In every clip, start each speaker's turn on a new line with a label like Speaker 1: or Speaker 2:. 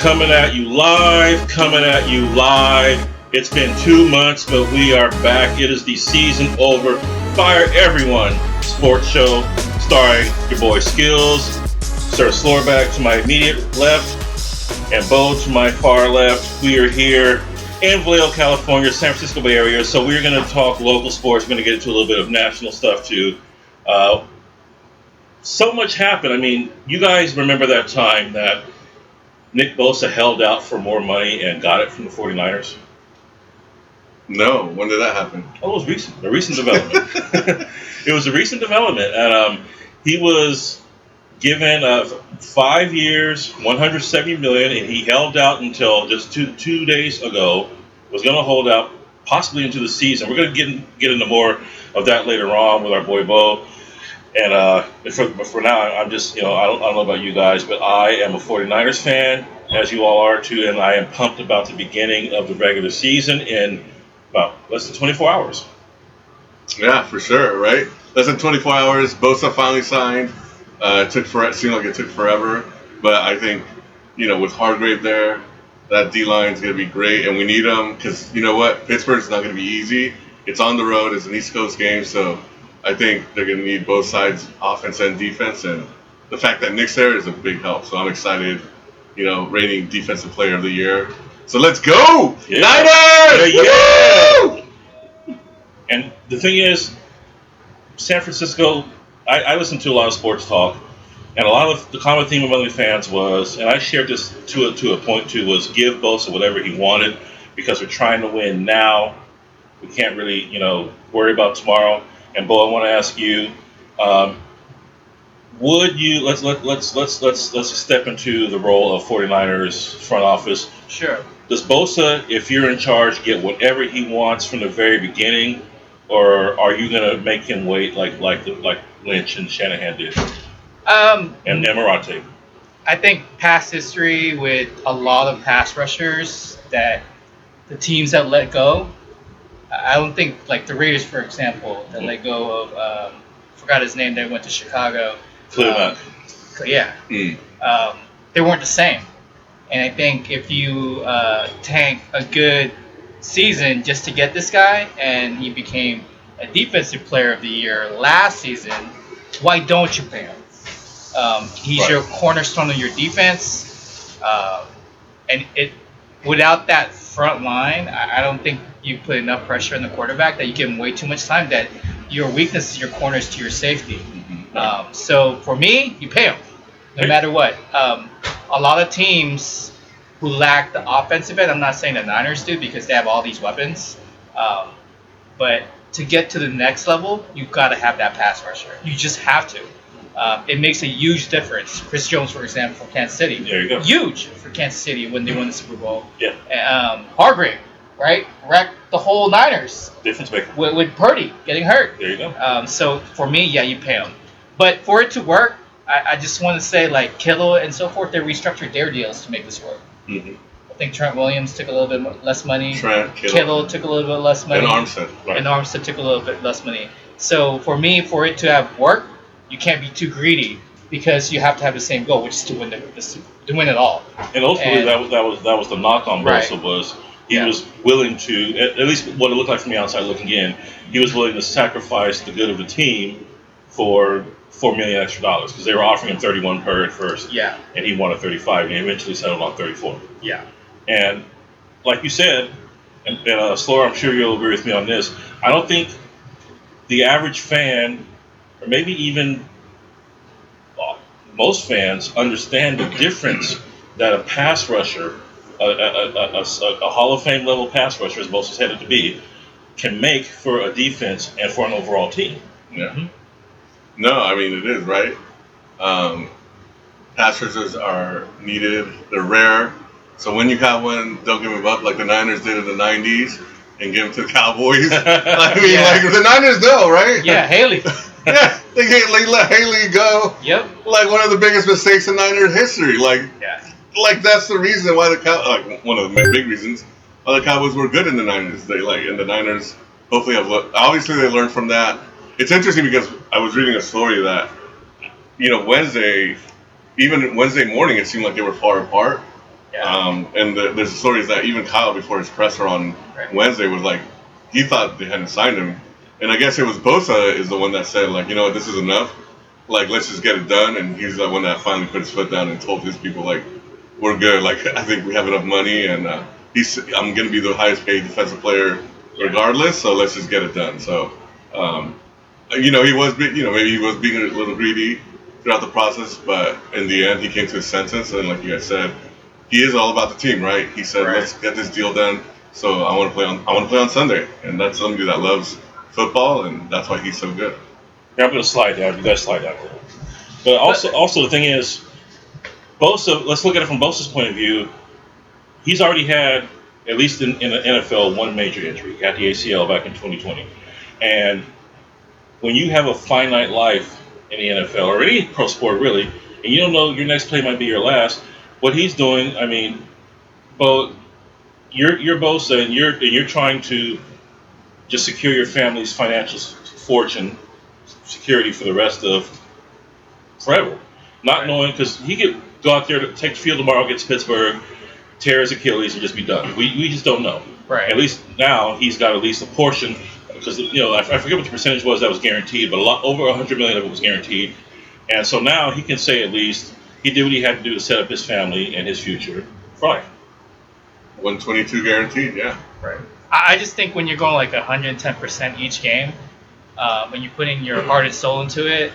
Speaker 1: Coming at you live, It's been 2 months, but we are back. It is the season over. Fire Everyone sports show starring your boy Skillz, Sir Slorback to my immediate left, and Bo to my far left. We are here in Vallejo, California, San Francisco Bay Area. So we're going to talk local sports. We're going to get into a little bit of national stuff too. So much happened. I mean, you guys remember that time that Nick Bosa held out for more money and got it from the 49ers?
Speaker 2: No. When did that happen?
Speaker 1: Oh, it was recent. A recent development. It was a recent development. And he was given 5 years, $170 million, and he held out until just two days ago. Was going to hold out possibly into the season. We're going to get into more of that later on with our boy Bo. And for now, I'm just, I don't know about you guys, but I am a 49ers fan, as you all are too, and I am pumped about the beginning of the regular season in about less than 24 hours.
Speaker 2: Yeah, for sure, right? Less than 24 hours, Bosa finally signed. Seemed like it took forever, but I think, with Hargrave there, that D-line is going to be great, and we need them because, you know what, Pittsburgh's not going to be easy. It's on the road, it's an East Coast game, so I think they're going to need both sides, offense and defense, and the fact that Nick's there is a big help. So I'm excited, reigning Defensive Player of the Year. So let's go!
Speaker 1: Yeah.
Speaker 2: Niners!
Speaker 1: Yeah. And the thing is, San Francisco, I listen to a lot of sports talk, and a lot of the common theme among the fans was, and I shared this to a point too, was give Bosa whatever he wanted because we're trying to win now. We can't really, worry about tomorrow. And Bo, I want to ask you, would you let's step into the role of 49ers front office.
Speaker 3: Sure.
Speaker 1: Does Bosa, if you're in charge, get whatever he wants from the very beginning, or are you gonna make him wait like Lynch and Shanahan did? And Emirate?
Speaker 3: I think past history with a lot of pass rushers that the teams that let go. I don't think, like the Raiders, for example, that let go of, forgot his name, they went to Chicago. Yeah. They weren't the same. And I think if you tank a good season just to get this guy, and he became a Defensive Player of the Year last season, why don't you pay him? He's your cornerstone of your defense. And without that front line, I don't think you put enough pressure on the quarterback that you give him way too much time, that your weakness is your corners to your safety. So for me, you pay him no matter what. A lot of teams who lack the offensive end, I'm not saying the Niners do because they have all these weapons, but to get to the next level, you've got to have that pass rusher. You just have to. It makes a huge difference. Chris Jones, for example, for Kansas City.
Speaker 1: There you go.
Speaker 3: Huge for Kansas City when they won the Super Bowl.
Speaker 1: Yeah.
Speaker 3: Hargrave, right? Wrecked the whole Niners.
Speaker 1: Difference maker.
Speaker 3: With Purdy getting hurt.
Speaker 1: There you go.
Speaker 3: So for me, yeah, you pay them. But for it to work, I just want to say, like Kittle and so forth, they restructured their deals to make this work.
Speaker 1: Mm-hmm.
Speaker 3: I think Trent Williams took a little bit less money.
Speaker 1: Kittle
Speaker 3: took a little bit less money.
Speaker 2: And Armstead. Right.
Speaker 3: And Armstead took a little bit less money. So for me, for it to have worked, you can't be too greedy because you have to have the same goal, which is to win it all.
Speaker 1: And ultimately, that was the knock on Bosa was he was willing to, at least what it looked like from the outside looking in, he was willing to sacrifice the good of the team for $4 million extra because they were offering him 31 per at first.
Speaker 3: Yeah.
Speaker 1: And he wanted 35, and he eventually settled on 34.
Speaker 3: Yeah.
Speaker 1: And like you said, and Slor, I'm sure you'll agree with me on this. I don't think the average fan, or maybe even most fans, understand the difference that a pass rusher, a Hall of Fame level pass rusher, as most is headed to be, can make for a defense and for an overall team.
Speaker 2: Yeah. Mm-hmm. No, I mean, it is, right? Pass rushers are needed. They're rare. So when you have one, don't give them up like the Niners did in the 90s and give them to the Cowboys. I mean, like the Niners know, right?
Speaker 3: Yeah, Haley.
Speaker 2: Yeah, they let Haley go.
Speaker 3: Yep.
Speaker 2: Like one of the biggest mistakes in Niners history. Like that's the reason why one of the big reasons why the Cowboys were good in the 90s. And the Niners hopefully obviously they learned from that. It's interesting because I was reading a story that, Wednesday morning it seemed like they were far apart.
Speaker 3: Yeah.
Speaker 2: And there's stories that even Kyle, before his presser on Wednesday, was like, he thought they hadn't signed him. And I guess it was Bosa is the one that said, like, you know what, this is enough. Like, let's just get it done. And he's the one that finally put his foot down and told his people, like, we're good. Like, I think we have enough money, and I'm going to be the highest paid defensive player regardless, so let's just get it done. So, you know, maybe he was being a little greedy throughout the process, but in the end, he came to his senses, and like you guys said, he is all about the team, right? He said, let's get this deal done. So I want to play on Sunday, and that's somebody that loves football, and that's why he's so good.
Speaker 1: Yeah, I'm going to slide down. You guys slide down. But also the thing is, Bosa. Let's look at it from Bosa's point of view. He's already had, at least in the NFL, one major injury. He got the ACL back in 2020, and when you have a finite life in the NFL or any pro sport really, and you don't know your next play might be your last, what he's doing, I mean, Bo, you're Bosa, and you're trying to just secure your family's financial fortune, security for the rest of forever. Not knowing, because he could go out there to take the field tomorrow against Pittsburgh, tear his Achilles, and just be done. We just don't know.
Speaker 3: Right.
Speaker 1: At least now he's got at least a portion, because I forget what the percentage was that was guaranteed, but over 100 million of it was guaranteed, and so now he can say at least he did what he had to do to set up his family and his future for life.
Speaker 2: 122 guaranteed, yeah.
Speaker 3: Right. I just think when you're going like 110% each game, when you're putting your heart and soul into it,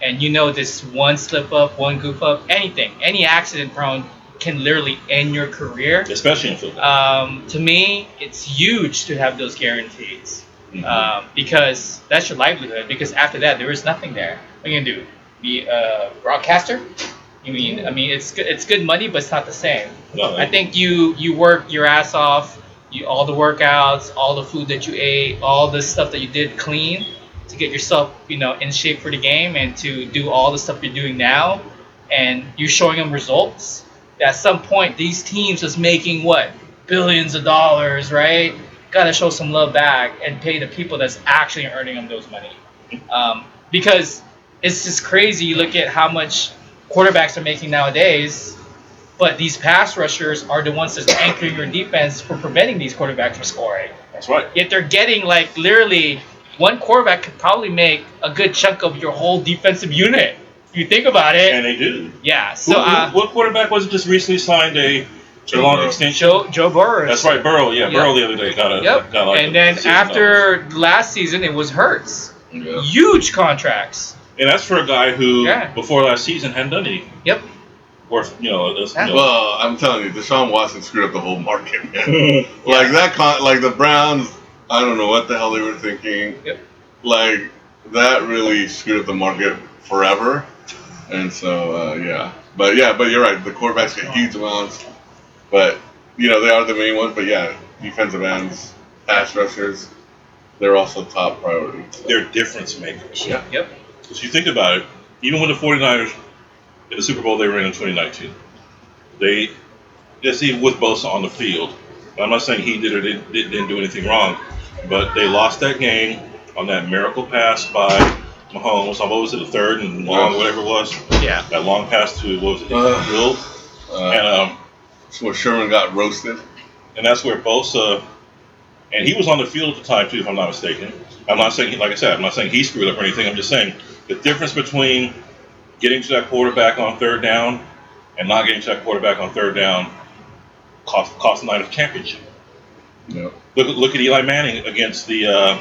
Speaker 3: and you know this one slip up, one goof up, anything, any accident prone can literally end your career.
Speaker 1: Especially in football.
Speaker 3: To me, it's huge to have those guarantees.
Speaker 1: Mm-hmm.
Speaker 3: Because that's your livelihood. Because after that, there is nothing there. What are you gonna do? Be a broadcaster? I mean, it's good money, but it's not the same.
Speaker 1: No,
Speaker 3: I think you work your ass off. All the workouts, all the food that you ate, all the stuff that you did clean to get yourself, in shape for the game, and to do all the stuff you're doing now, and you're showing them results. At some point, these teams is making what, billions of dollars, right? Gotta show some love back and pay the people that's actually earning them those money. Because it's just crazy. You look at how much quarterbacks are making nowadays, but these pass rushers are the ones that's anchoring your defense for preventing these quarterbacks from scoring.
Speaker 1: That's right.
Speaker 3: Yet they're getting, like, literally one quarterback could probably make a good chunk of your whole defensive unit. If you think about it.
Speaker 1: And they do.
Speaker 3: Yeah. So
Speaker 1: what quarterback was it just recently signed a long extension?
Speaker 3: Joe Burrow.
Speaker 1: That's right, Burrow. Yeah, Burrow the other day got like
Speaker 3: and then after last season, it was Hurts.
Speaker 2: Yeah.
Speaker 3: Huge contracts.
Speaker 1: And that's for a guy who before last season hadn't done anything.
Speaker 3: Yep.
Speaker 2: Well, I'm telling you, Deshaun Watson screwed up the whole market, man. Like like the Browns, I don't know what the hell they were thinking.
Speaker 3: Yep.
Speaker 2: Like that really screwed up the market forever. And so but you're right. The quarterbacks get huge amounts, but they are the main ones. But defensive ends, pass rushers, they're also top priority. So.
Speaker 1: They're difference makers.
Speaker 3: Yep.
Speaker 1: Because you think about it, even when the 49ers in the Super Bowl they were in 2019, they just even with Bosa on the field. I'm not saying he did or didn't do anything wrong, but they lost that game on that miracle pass by Mahomes. What was it, the third and long, whatever it was?
Speaker 3: Yeah.
Speaker 1: That long pass to Gould. And
Speaker 2: that's where Sherman got roasted.
Speaker 1: And that's where Bosa, and he was on the field at the time too, if I'm not mistaken. I'm not saying, like I said, I'm not saying he screwed up or anything. I'm just saying the difference between getting to that quarterback on third down and not getting to that quarterback on third down cost the Niners championship.
Speaker 2: Yep.
Speaker 1: Look at Eli Manning against the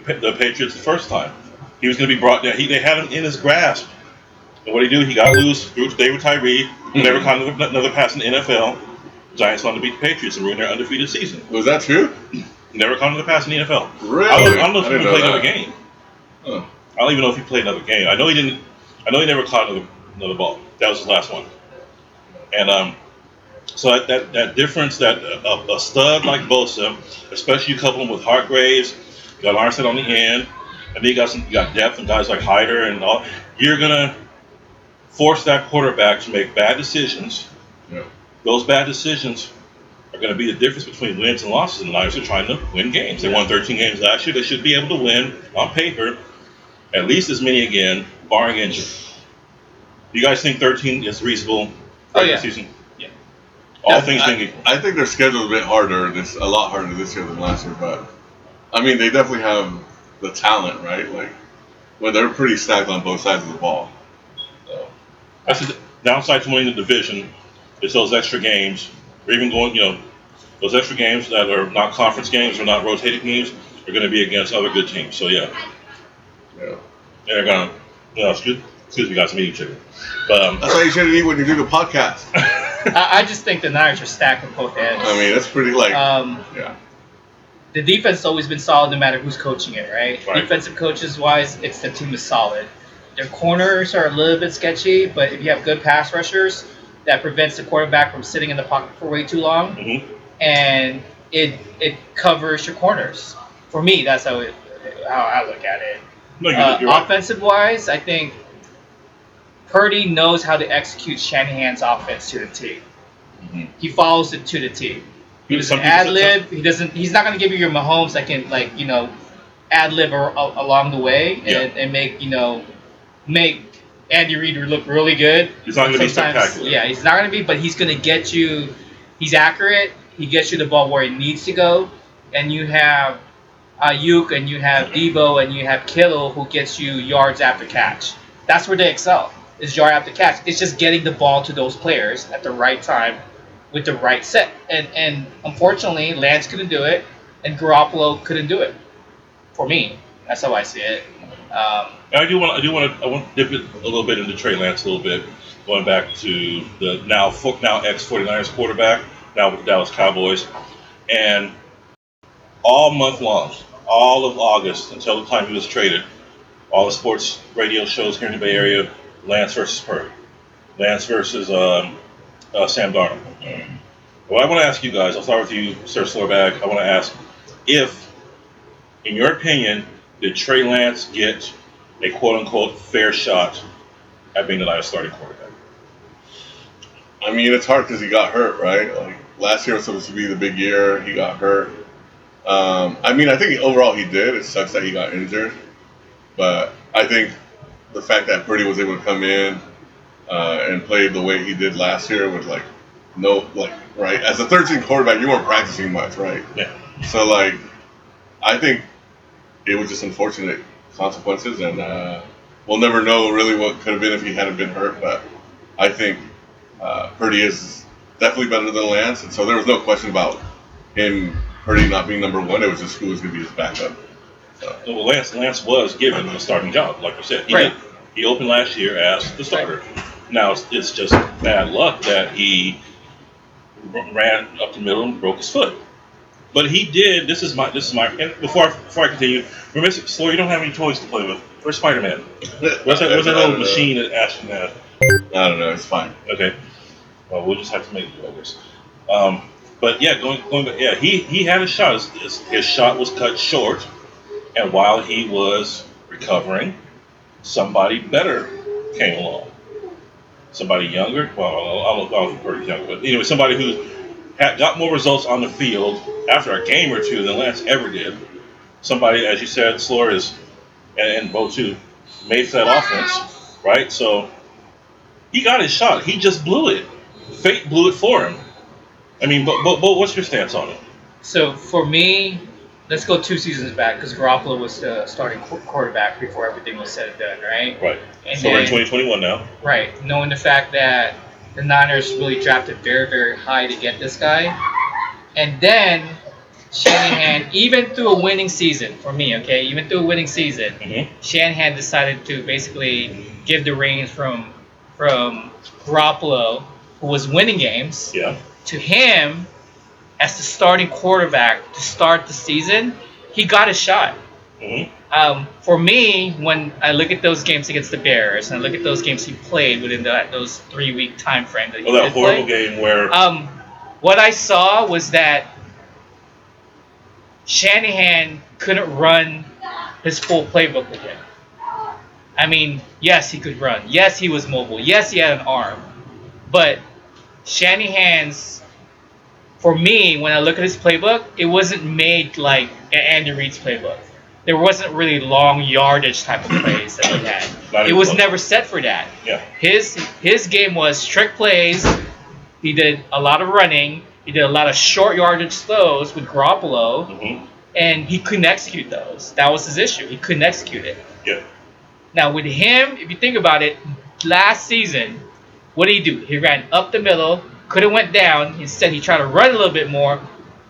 Speaker 1: Patriots the first time. He was going to be brought down. They had him in his grasp. And what did he do? He got loose, threw to David Tyree, who never caught another pass in the NFL. Giants wanted to beat the Patriots and ruin their undefeated season.
Speaker 2: Was that true?
Speaker 1: Never caught another pass in the NFL.
Speaker 2: Really?
Speaker 1: I don't know if he played another game.
Speaker 2: Huh.
Speaker 1: I don't even know if he played another game. I know he didn't. I know he never caught another ball. That was his last one. And so that difference, that a stud like Bosa, especially you couple him with Hargraves, you got Armstead on the end, and then you got depth and guys like Hyder and all. You're gonna force that quarterback to make bad decisions.
Speaker 2: Yeah.
Speaker 1: Those bad decisions are going to be the difference between wins and losses. And the Niners are trying to win games. They won 13 games last year. They should be able to win on paper at least as many again, barring injury. Do you guys think 13 is reasonable
Speaker 3: regular
Speaker 1: season?
Speaker 3: Yeah.
Speaker 1: All things being equal.
Speaker 2: I think their schedule's a lot harder this year than last year. But I mean, they definitely have the talent, right? Like, well, they're pretty stacked on both sides of the ball. So
Speaker 1: That's the downside to winning the division. Is those extra games, or even going, those extra games that are not conference games or not rotating games are going to be against other good teams. So yeah. They're gonna, excuse me, guys, I'm eating chicken. But
Speaker 2: that's why you shouldn't eat when you do the podcast.
Speaker 3: I just think the Niners are stacked on both ends.
Speaker 2: I mean, that's pretty
Speaker 3: The defense has always been solid no matter who's coaching it, right? Defensive coaches wise, it's the team is solid. Their corners are a little bit sketchy, but if you have good pass rushers, that prevents the quarterback from sitting in the pocket for way too long, and it covers your corners. For me, that's how I look at it.
Speaker 1: No, you're right.
Speaker 3: Offensive wise, I think Purdy knows how to execute Shanahan's offense to the T. He follows it to the T. He doesn't ad lib. He's not going to give you your Mahomes that can ad lib along the way and make Andy Reid look really good.
Speaker 1: He's not going to be spectacular.
Speaker 3: Yeah, he's not going to be, but he's going to get you. He's accurate. He gets you the ball where it needs to go, and you have Ayuk and you have Debo and you have Kittle who gets you yards after catch. That's where they excel. Is yard after catch. It's just getting the ball to those players at the right time with the right set. And unfortunately, Lance couldn't do it, and Garoppolo couldn't do it. For me, that's how I see it.
Speaker 1: I want to dip it a little bit into Trey Lance a little bit, going back to the now ex-49ers quarterback, now with the Dallas Cowboys, and all month long, all of August until the time he was traded, all the sports radio shows here in the Bay Area, Lance versus Purdy, Lance versus Sam Darnold. Well, I want to ask you guys, I'll start with you, Sir Slorbag. I want to ask if, in your opinion, did Trey Lance get a quote-unquote fair shot at being the Niners starting quarterback?
Speaker 2: I mean, it's hard because he got hurt, right? Like, last year was supposed to be the big year. He got hurt. I mean, I think overall he did. It sucks that he got injured. But I think the fact that Purdy was able to come in and play the way he did last year with, right? As a 13 quarterback, you weren't practicing much, right?
Speaker 1: Yeah.
Speaker 2: So, I think it was just unfortunate consequences, and we'll never know really what could have been if he hadn't been hurt. But I think Purdy is definitely better than Lance, and so there was no question about Purdy not being number one. It was just who was going to be his backup. So.
Speaker 1: Well, Lance was given a starting job, like you said. He opened last year as the starter. Now it's just bad luck that he ran up the middle and broke his foot. But he did. This is my. And before I continue, remember, Slow, you don't have any toys to play with. Where's Spider-Man? Where's that little machine that Ashton had?
Speaker 2: I don't know. It's fine.
Speaker 1: Okay. Well, we'll just have to make do, I guess. But yeah, going back. Yeah, he had a shot. His shot was cut short, and while he was recovering, somebody better came along. Somebody younger. Well, I don't know if Purdy's younger, but anyway, somebody who got more results on the field after a game or two than Lance ever did. Somebody, as you said, Slor and Bo too, made for that offense, right? So he got his shot. He just blew it. Fate blew it for him. I mean, but what's your stance on it?
Speaker 3: So for me, let's go 2 seasons back because Garoppolo was the starting quarterback before everything was said and done, right?
Speaker 1: Right.
Speaker 3: And
Speaker 1: so we're in 2021 now.
Speaker 3: Right. Knowing the fact that the Niners really drafted very, very high to get this guy. And then Shanahan, even through a winning season, for me, even through a winning season, Shanahan decided to basically give the reins from Garoppolo, who was winning games, to him as the starting quarterback to start the season. He got a shot. For me, when I look at those games against the Bears and I look at those games he played within those 3-week time frame that he
Speaker 1: that horrible game where
Speaker 3: what I saw was that Shanahan couldn't run his full playbook again. I mean, yes, he could run. Yes, he was mobile. Yes, he had an arm. But Shanahan's, for me, when I look at his playbook, it wasn't made like Andy Reid's playbook. There wasn't really long yardage type of plays that he had. It was never set for that.
Speaker 1: Yeah.
Speaker 3: His game was trick plays, He did a lot of running. He did a lot of short yardage throws with Garoppolo, and he couldn't execute those. That was his issue. He couldn't execute it.
Speaker 1: Yeah.
Speaker 3: Now with him, if you think about it, last season, what did he do? He ran up the middle, could have went down. Instead, he tried to run a little bit more,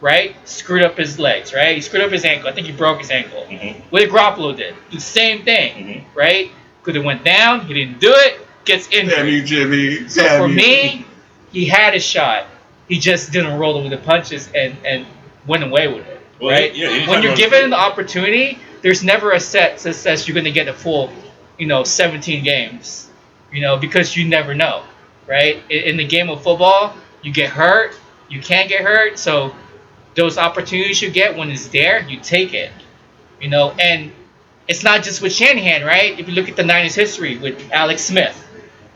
Speaker 3: right? Screwed up his legs, right? He screwed up his ankle. I think he broke his ankle. What did Garoppolo did? The same thing, right? Could have went down. He didn't do it. Gets injured.
Speaker 2: Damn you, Jimmy.
Speaker 3: So for me, he had a shot. He just didn't roll with the punches and went away with it, right?
Speaker 1: Yeah,
Speaker 3: when you're given the opportunity, there's never a set that says you're going to get a full, 17 games, because you never know, right? In the game of football, you get hurt, you can't get hurt, so those opportunities you get when it's there, you take it, and it's not just with Shanahan, right? If you look at the Niners history with Alex Smith,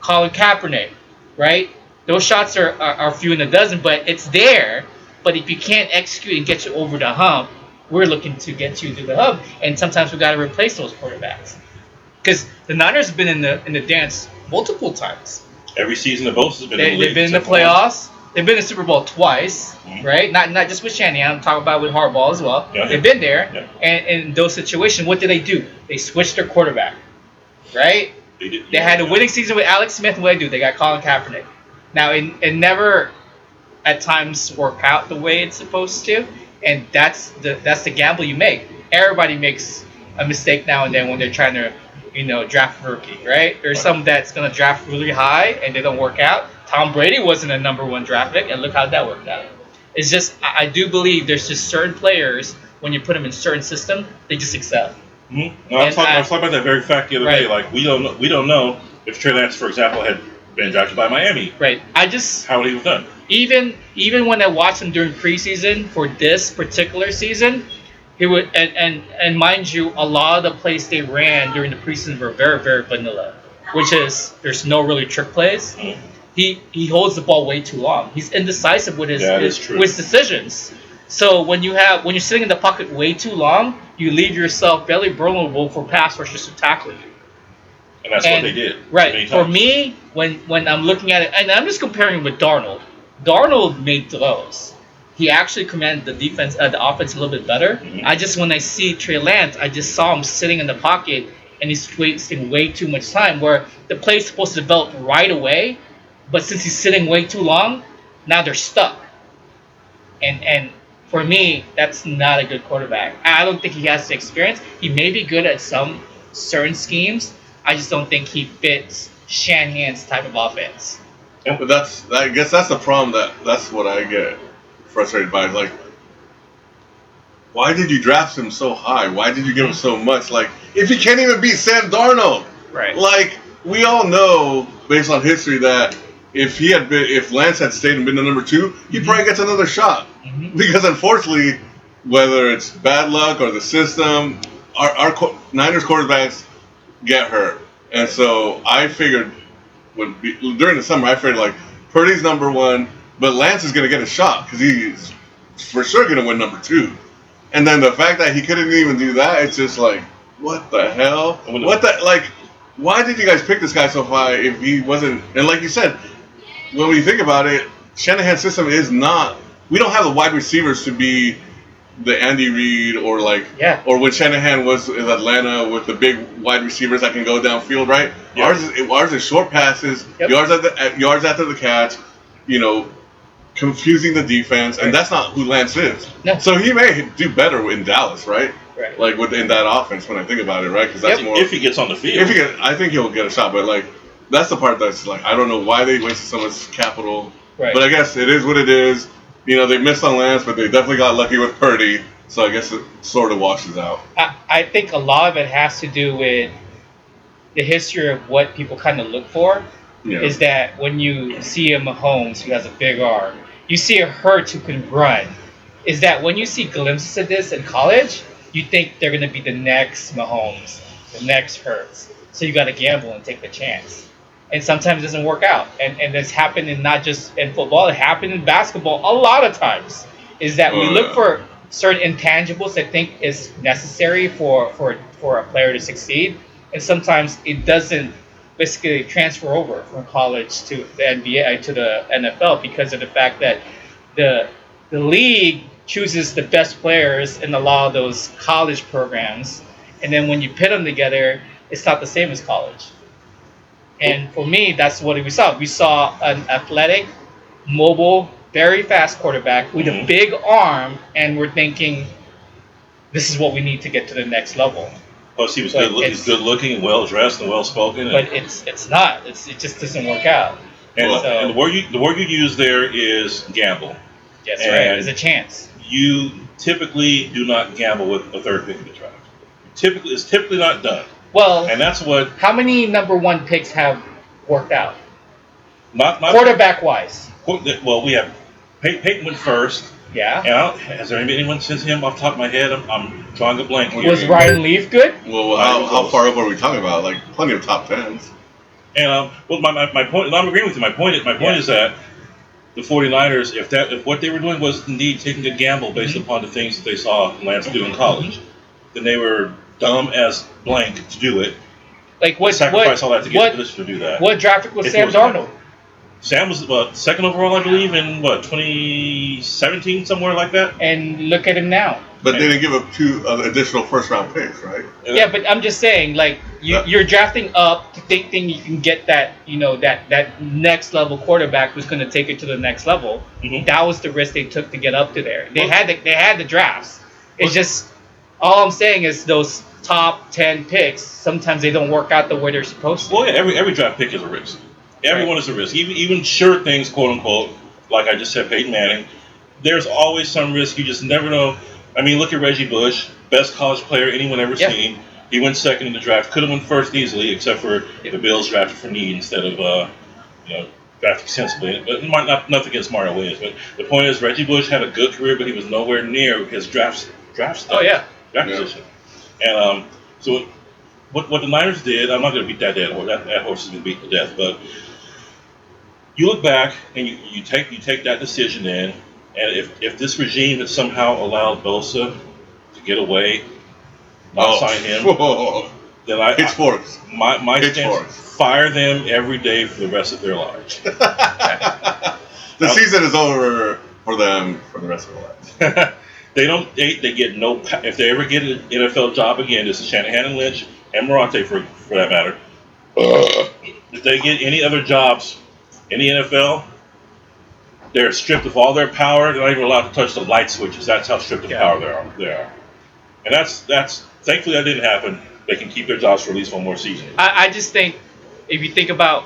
Speaker 3: Colin Kaepernick, right? Those shots are few in a dozen, but it's there. But if you can't execute and get you over the hump, we're looking to get you to the hump, and sometimes we got to replace those quarterbacks because the Niners have been in the dance multiple times.
Speaker 1: Every season the Bosa has been in the league.
Speaker 3: They've been in the playoffs. They've been in the Super Bowl twice, right? Not just with Shanahan. I'm talking about with Harbaugh as well.
Speaker 1: Yeah.
Speaker 3: They've been there, and in those situations, what do? They switched their quarterback, right? They had a winning season with Alex Smith, and what do? They got Colin Kaepernick. Now, it never at times work out the way it's supposed to, and that's the gamble you make. Everybody makes a mistake now and then when they're trying to, draft a rookie, right? There's some that's going to draft really high, and they don't work out. Tom Brady wasn't a number one draft pick, and look how that worked out. It's just, I do believe there's just certain players, when you put them in certain system, they just excel.
Speaker 1: No, I was talking about that very fact the other day. Like, we don't know if Trey Lance, for example, had been drafted by Miami.
Speaker 3: Right.
Speaker 1: How would he have done?
Speaker 3: Even when I watched him during preseason for this particular season, he would and mind you, a lot of the plays they ran during the preseason were very, very vanilla, which is there's no really trick plays. He holds the ball way too long. He's indecisive with his decisions. So when you're sitting in the pocket way too long, you leave yourself very vulnerable for pass rushers to tackle you.
Speaker 1: And that's what they did.
Speaker 3: Right. For me, when I'm looking at it, and I'm just comparing with Darnold. Darnold made throws. He actually commanded the defense, the offense a little bit better. When I see Trey Lance, I just saw him sitting in the pocket, and he's wasting way too much time. Where the play's supposed to develop right away, but since he's sitting way too long, now they're stuck. And for me, that's not a good quarterback. I don't think he has the experience. He may be good at some certain schemes. I just don't think he fits Shanahan's type of offense.
Speaker 2: But I guess that's the problem. That's what I get frustrated by. Like, why did you draft him so high? Why did you give him so much? Like, if he can't even beat Sam Darnold,
Speaker 3: right?
Speaker 2: Like, we all know based on history that if Lance had stayed and been the number 2, he probably gets another shot. Because unfortunately, whether it's bad luck or the system, our Niners quarterbacks get hurt, and so I figured during the summer I figured like Purdy's number 1, but Lance is going to get a shot because he's for sure going to win number 2. And then the fact that he couldn't even do that, it's just like, what the hell? Why did you guys pick this guy so high if he wasn't? And like you said, when we think about it, Shanahan's system is not. We don't have the wide receivers to be the Andy Reid or or when Shanahan was in Atlanta with the big wide receivers that can go downfield, right? Yep. Ours is short passes, yards after the catch, confusing the defense, and that's not who Lance is. No. So he may do better in Dallas, right? Right. Like in that offense, when I think about it, right? Because that's more.
Speaker 1: If he gets on the field,
Speaker 2: I think he'll get a shot. But that's the part that's I don't know why they wasted so much capital. Right. But I guess it is what it is. They missed on Lance, but they definitely got lucky with Purdy. So I guess it sort of washes out.
Speaker 3: I think a lot of it has to do with the history of what people kind of look for. Yeah. Is that when you see a Mahomes who has a big arm, you see a Hurts who can run. Is that when you see glimpses of this in college, you think they're going to be the next Mahomes, the next Hurts. So you got to gamble and take the chance. And sometimes it doesn't work out. And it's happened in not just in football, it happened in basketball a lot of times. Is that we look for certain intangibles that think is necessary for a player to succeed. And sometimes it doesn't basically transfer over from college to the NBA to the NFL because of the fact that the league chooses the best players in a lot of those college programs, and then when you pit them together, it's not the same as college. And for me, that's what we saw. We saw an athletic, mobile, very fast quarterback with a big arm, and we're thinking, this is what we need to get to the next level.
Speaker 1: Plus, he's good looking, well dressed, and well spoken.
Speaker 3: But it's not. It just doesn't work out.
Speaker 1: And the word you use there is gamble.
Speaker 3: Yes, right. There's a chance.
Speaker 1: You typically do not gamble with a third pick in the draft. It's typically not done.
Speaker 3: Well,
Speaker 1: and that's what.
Speaker 3: How many number one picks have worked out?
Speaker 1: Not
Speaker 3: quarterback wise.
Speaker 1: Well, we have Peyton went first.
Speaker 3: Yeah.
Speaker 1: And has there been anyone since him off the top of my head? I'm drawing a blank.
Speaker 3: Was Ryan Leaf good?
Speaker 2: Well, how far over are we talking about? Like plenty of top tens.
Speaker 1: And well, my point, and I'm agreeing with you. My point is that the 49ers, if what they were doing was indeed taking a gamble based upon the things that they saw Lance do in college, then they were dumb as blank to do it.
Speaker 3: Like what?
Speaker 1: Sacrifice all that to get the position to do that.
Speaker 3: What draft pick was Sam Darnold?
Speaker 1: Sam was second overall, I believe, in 2017, somewhere like that.
Speaker 3: And look at him now.
Speaker 2: But they didn't give up 2 additional first-round picks, right?
Speaker 3: Yeah, but I'm just saying, like you're drafting up to think you can get that, that next level quarterback who's going to take it to the next level. Mm-hmm. That was the risk they took to get up to there. They had the drafts. It's just all I'm saying is those top 10 picks. Sometimes they don't work out the way they're supposed to.
Speaker 1: Well, yeah, every draft pick is a risk. Everyone is a risk. Even sure things, quote unquote, like I just said, Peyton Manning. There's always some risk. You just never know. I mean, look at Reggie Bush, best college player anyone ever seen. He went second in the draft. Could have went first easily, except for the Bills drafted for need instead of drafting sensibly. But nothing against Mario Williams. But the point is, Reggie Bush had a good career, but he was nowhere near his draft stuff.
Speaker 3: Oh yeah,
Speaker 1: draft position. And so what the Niners did, I'm not going to beat that dead horse. That horse has been beaten to death, but. You look back and you take that decision in, and if this regime had somehow allowed Bosa to get away, not sign him, then my stance, fire them every day for the rest of their lives.
Speaker 2: The season is over for them for the rest of their lives.
Speaker 1: They get no. If they ever get an NFL job again, this is Shanahan and Lynch and Morante for that matter. If they get any other jobs in the NFL, they're stripped of all their power. They're not even allowed to touch the light switches. That's how stripped of power they are. And that's thankfully that didn't happen. They can keep their jobs for at least one more season.
Speaker 3: I just think if you think about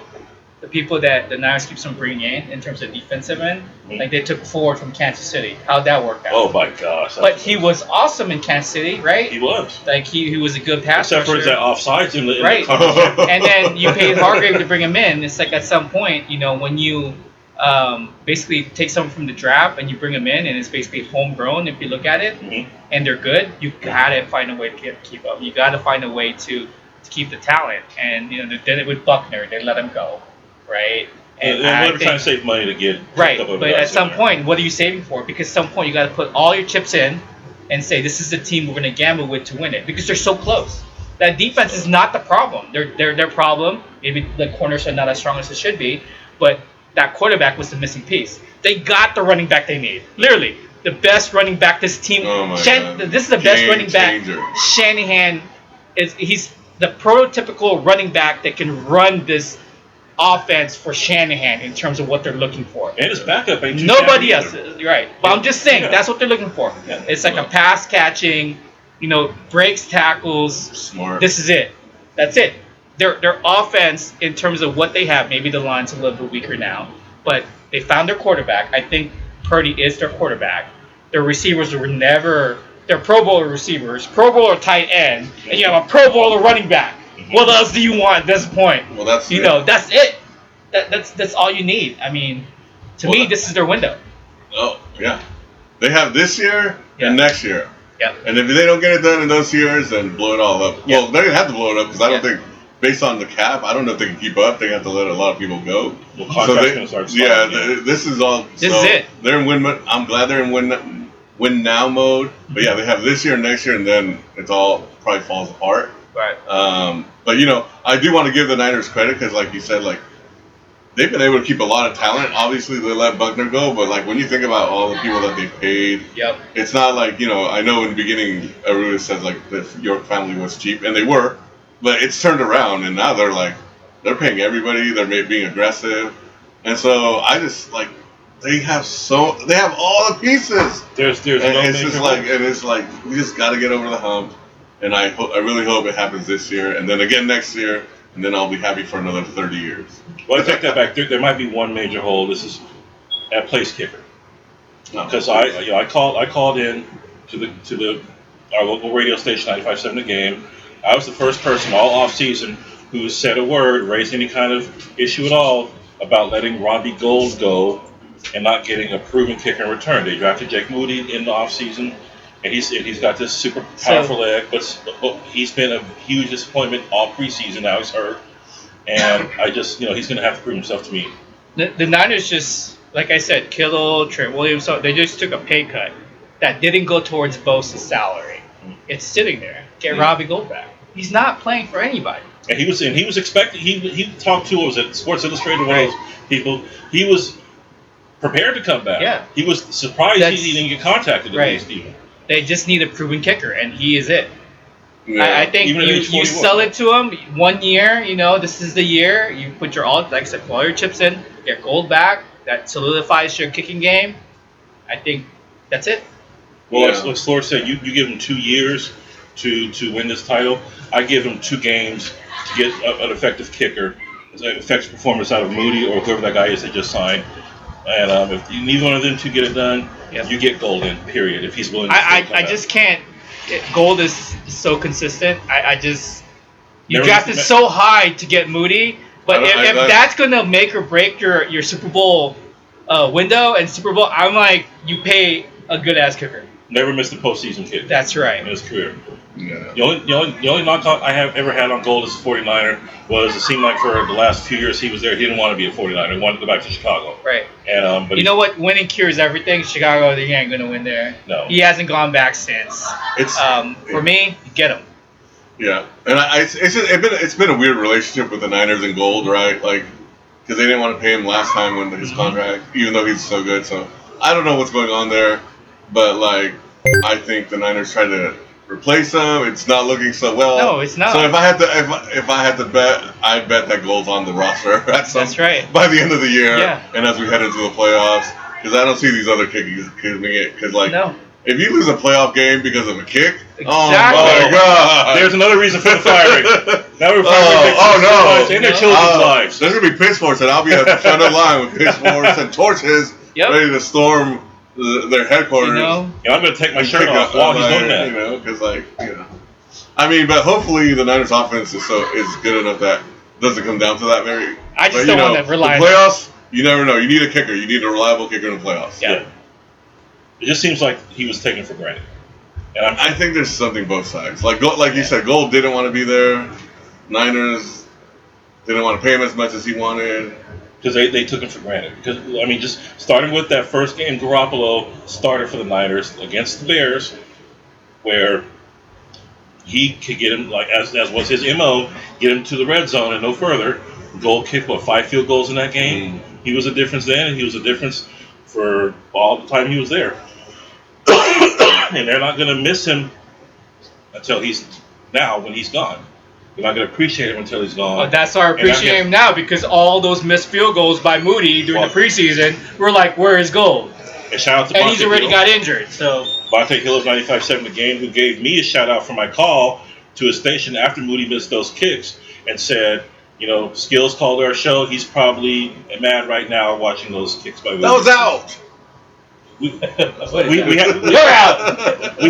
Speaker 3: the people that the Niners keeps on bringing in terms of defensive end, like they took Ford from Kansas City. How'd that work out?
Speaker 1: Oh my gosh!
Speaker 3: But he was awesome in Kansas City, right?
Speaker 1: He was.
Speaker 3: Like he was a good pass rusher.
Speaker 1: Except for that offsides in the
Speaker 3: right. And then you paid Hargrave to bring him in. It's like at some point, when you basically take someone from the draft and you bring them in, and it's basically homegrown. If you look at it, and they're good, you gotta find a way to keep up. You gotta find a way to keep the talent. And they did it with Buckner. They let him go. Right,
Speaker 1: and we're trying to save money to get
Speaker 3: right. But at some point, what are you saving for? Because at some point, you got to put all your chips in and say, "This is the team we're going to gamble with to win it." Because they're so close. That defense is not the problem. Their problem. Maybe the corners are not as strong as it should be, but that quarterback was the missing piece. They got the running back they need. Literally, the best running back this team. This is the best running back. Shanahan he's the prototypical running back that can run this offense for Shanahan in terms of what they're looking for.
Speaker 1: And his backup ain't too
Speaker 3: nobody else, right? But I'm just saying that's what they're looking for. Yeah. It's like a pass catching, breaks tackles.
Speaker 2: Smart.
Speaker 3: This is it. That's it. Their offense in terms of what they have. Maybe the line's a little bit weaker now, but they found their quarterback. I think Purdy is their quarterback. Their receivers were never. They're Pro Bowler receivers, Pro Bowler tight end, and you have a Pro Bowler running back. What else do you want at this point?
Speaker 2: Well, that's
Speaker 3: that's it. That's all you need. I mean, to me, this is their window.
Speaker 2: Oh yeah, they have this year and next year.
Speaker 3: Yeah.
Speaker 2: And if they don't get it done in those years, then blow it all up. Yeah. Well, they're gonna have to blow it up because I don't think, based on the cap, I don't know if they can keep up. They have to let a lot of people go.
Speaker 1: Well, contract's gonna start.
Speaker 2: This is all.
Speaker 3: This is it.
Speaker 2: They're in win. I'm glad they're in win now mode. But yeah, they have this year and next year, and then it's all probably falls apart.
Speaker 3: Right.
Speaker 2: But I do want to give the Niners credit because, like you said, like they've been able to keep a lot of talent. Obviously, they let Buckner go, but like when you think about all the people that they paid, it's not like I know in the beginning everyone says like the York family was cheap, and they were, but it's turned around, and now they're paying everybody. They're being aggressive, and so I just like they have all the pieces.
Speaker 1: There's
Speaker 2: and
Speaker 1: no
Speaker 2: it's just like we just got to get over the hump, and I really hope it happens this year, and then again next year. And then I'll be happy for another 30 years.
Speaker 1: Well, I take that back. There might be one major hole. This is at place kicker. Because I called in to our local radio station 95.7 The Game. I was the first person all off season who said a word, raised any kind of issue at all about letting Robbie Gould go and not getting a proven kicker in return. They drafted Jake Moody in the off season. And he's got this super powerful leg, but he's been a huge disappointment all preseason. Now he's hurt, and I just he's going to have to prove himself to me.
Speaker 3: The Niners just, like I said, Kittle, Trey Williams, they just took a pay cut that didn't go towards Bosa's salary. It's sitting there. Get Robbie Gould back. He's not playing for anybody.
Speaker 1: And he was expected. He talked to was it Sports Illustrated, one of those people. He was prepared to come back.
Speaker 3: Yeah.
Speaker 1: He was surprised he didn't get contacted at least even.
Speaker 3: They just need a proven kicker, and he is it.
Speaker 2: Yeah.
Speaker 3: I think you sell it to him 1 year. This is the year. You put put all your chips in, get Gold back. That solidifies your kicking game. I think that's it.
Speaker 1: Well, like Slord said, you give him 2 years to win this title. I give him 2 games to get an effective kicker, an effective performance out of Moody or whoever that guy is they just signed. And if you need one of them to get it done, you get Gold in, period, if he's willing to
Speaker 3: I just can't. Gold is so consistent. You drafted so high to get Moody, but if that's going to make or break your Super Bowl window and Super Bowl, I'm like, you pay a good-ass kicker.
Speaker 1: Never missed a postseason kick.
Speaker 3: That's right.
Speaker 1: In his career.
Speaker 2: Yeah.
Speaker 1: The only knock I have ever had on Gold as a 49er was it seemed like for the last few years he was there. He didn't want to be a 49er. He wanted to go back to Chicago.
Speaker 3: Right.
Speaker 1: And but
Speaker 3: you know what? Winning cures everything. Chicago, they ain't going to win there.
Speaker 1: No.
Speaker 3: He hasn't gone back since. For me, get him.
Speaker 2: Yeah. And it's been a weird relationship with the Niners and Gold, right? Like, because they didn't want to pay him last time when his contract, even though he's so good. So I don't know what's going on there. But, like, I think the Niners try to replace him. It's not looking so well.
Speaker 3: No, it's not.
Speaker 2: So if I had to bet, I bet that Gold's on the roster
Speaker 3: That's right.
Speaker 2: by the end of the year.
Speaker 3: Yeah.
Speaker 2: And as we head into the playoffs, because I don't see these other kickers doing it. Because, like, if you lose a playoff game because of a kick, oh my God.
Speaker 1: There's another reason for the firing. Now we're firing and their children's lives.
Speaker 2: There's going to be pitchforks, and I'll be at the front of the line with pitchforks and torches ready to storm their headquarters.
Speaker 1: I'm going to take my shirt off while he's doing that.
Speaker 2: Because I mean, but hopefully the Niners' offense is good enough that it doesn't come down to that very.
Speaker 3: I just don't want to rely on
Speaker 2: the playoffs. You never know. You need a kicker. You need a reliable kicker in the playoffs.
Speaker 1: Yeah. It just seems like he was taken for granted. And
Speaker 2: I think there's something both sides. Like you said, Gold didn't want to be there. Niners didn't want to pay him as much as he wanted.
Speaker 1: Because they took him for granted. Because I mean, just starting with that first game, Garoppolo started for the Niners against the Bears, where he could get him, like as was his MO, get him to the red zone and no further. Gold kicked 5 field goals in that game. He was a difference then, and he was a difference for all the time he was there. And they're not going to miss him until when he's gone. They're not going to appreciate him until he's gone.
Speaker 3: Well, that's our appreciating him now because all those missed field goals by Moody during the preseason, we're like, where is Gold?
Speaker 1: And shout out to
Speaker 3: and he's already got injured. So
Speaker 1: Bonte Hill of 95.7 The Game, who gave me a shout out for my call to a station after Moody missed those kicks and said, Skillz called our show. He's probably mad right now watching those kicks by Moody.
Speaker 2: That was out.
Speaker 1: We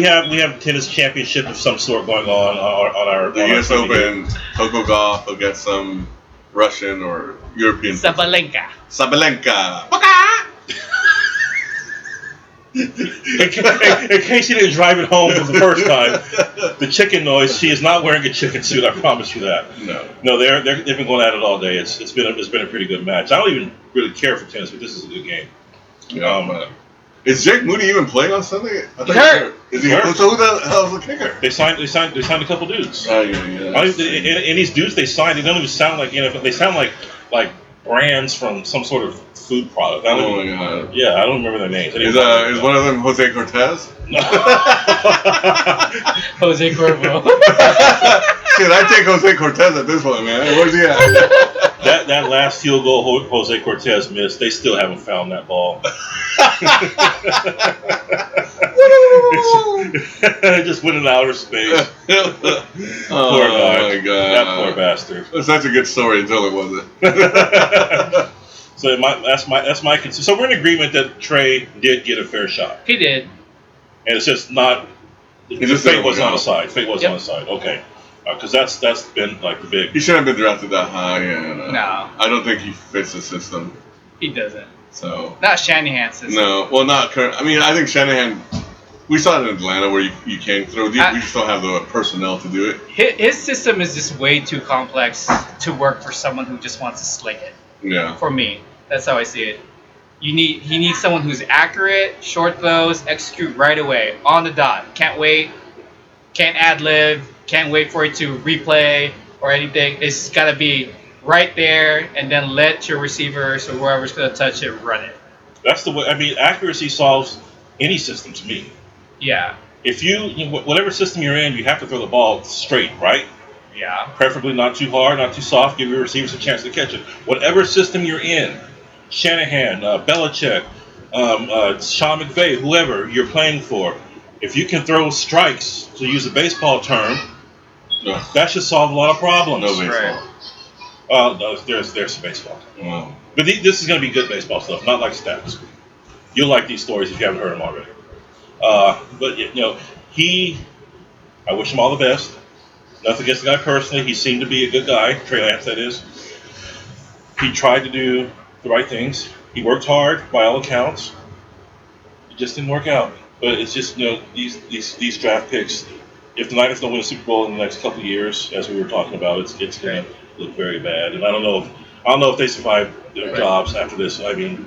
Speaker 1: have tennis championship of some sort going on our
Speaker 2: the U.S. Open. Coco Gauff will get some Russian or European.
Speaker 3: Sabalenka.
Speaker 1: In case you didn't drive it home for the first time, the chicken noise. She is not wearing a chicken suit. I promise you that. No, they've been going at it all day. It's been a pretty good match. I don't even really care for tennis, but this is a good game.
Speaker 2: Is Jake Moody even playing on Sunday? I
Speaker 3: He's hurt.
Speaker 2: Is he
Speaker 1: hurt?
Speaker 2: So who the hell is the kicker?
Speaker 1: They signed a couple dudes.
Speaker 2: Oh yeah.
Speaker 1: And these dudes they signed, they don't even sound like NFL. They sound like brands from some sort of food product.
Speaker 2: Oh my god.
Speaker 1: Yeah, I don't remember their names.
Speaker 2: Is one of them Jose Cortez?
Speaker 1: No.
Speaker 3: Jose Cuervo.
Speaker 2: Shit, I take Jose Cortez at this point, man. Where's he at?
Speaker 1: That last field goal Jose Cortez missed, they still haven't found that ball. It just went in outer space. Poor guy.
Speaker 2: My god.
Speaker 1: That poor bastard.
Speaker 2: That's such a good story until it wasn't.
Speaker 1: So that's my concern. So we're in agreement that Trey did get a fair shot.
Speaker 3: He did.
Speaker 1: And it's just not. Fate was on the side. Fate was on the side. Okay. Because that's been like the big.
Speaker 2: He shouldn't have been drafted that high. And,
Speaker 3: No.
Speaker 2: I don't think he fits the system.
Speaker 3: He doesn't.
Speaker 2: So.
Speaker 3: Not Shanahan's system.
Speaker 2: No. Well, not current. I mean, I think Shanahan. We saw it in Atlanta where you can throw deep. We just don't have the personnel to do it.
Speaker 3: His system is just way too complex to work for someone who just wants to sling it.
Speaker 2: Yeah.
Speaker 3: For me, that's how I see it. He needs someone who's accurate, short throws, execute right away, on the dot. Can't wait. Can't ad-lib. Can't wait for it to replay or anything. It's got to be right there, and then let your receivers or whoever's going to touch it run it.
Speaker 1: That's the way. I mean, accuracy solves any system to me.
Speaker 3: Yeah.
Speaker 1: If whatever system you're in, you have to throw the ball straight, right?
Speaker 3: Yeah.
Speaker 1: Preferably not too hard, not too soft. Give your receivers a chance to catch it. Whatever system you're in, Shanahan, Belichick, Sean McVay, whoever you're playing for, if you can throw strikes, to use a baseball term, that should solve a lot of problems.
Speaker 2: No baseball.
Speaker 1: Right. No, there's baseball.
Speaker 2: Wow.
Speaker 1: But this is going to be good baseball stuff, not like stats. You'll like these stories if you haven't heard them already. But I wish him all the best. Nothing against the guy personally. He seemed to be a good guy, Trey Lance, that is. He tried to do the right things. He worked hard, by all accounts. It just didn't work out. But it's just these draft picks. If the Niners don't win a Super Bowl in the next couple of years, as we were talking about, it's going to look very bad. And I don't know if they survive their jobs after this. I mean,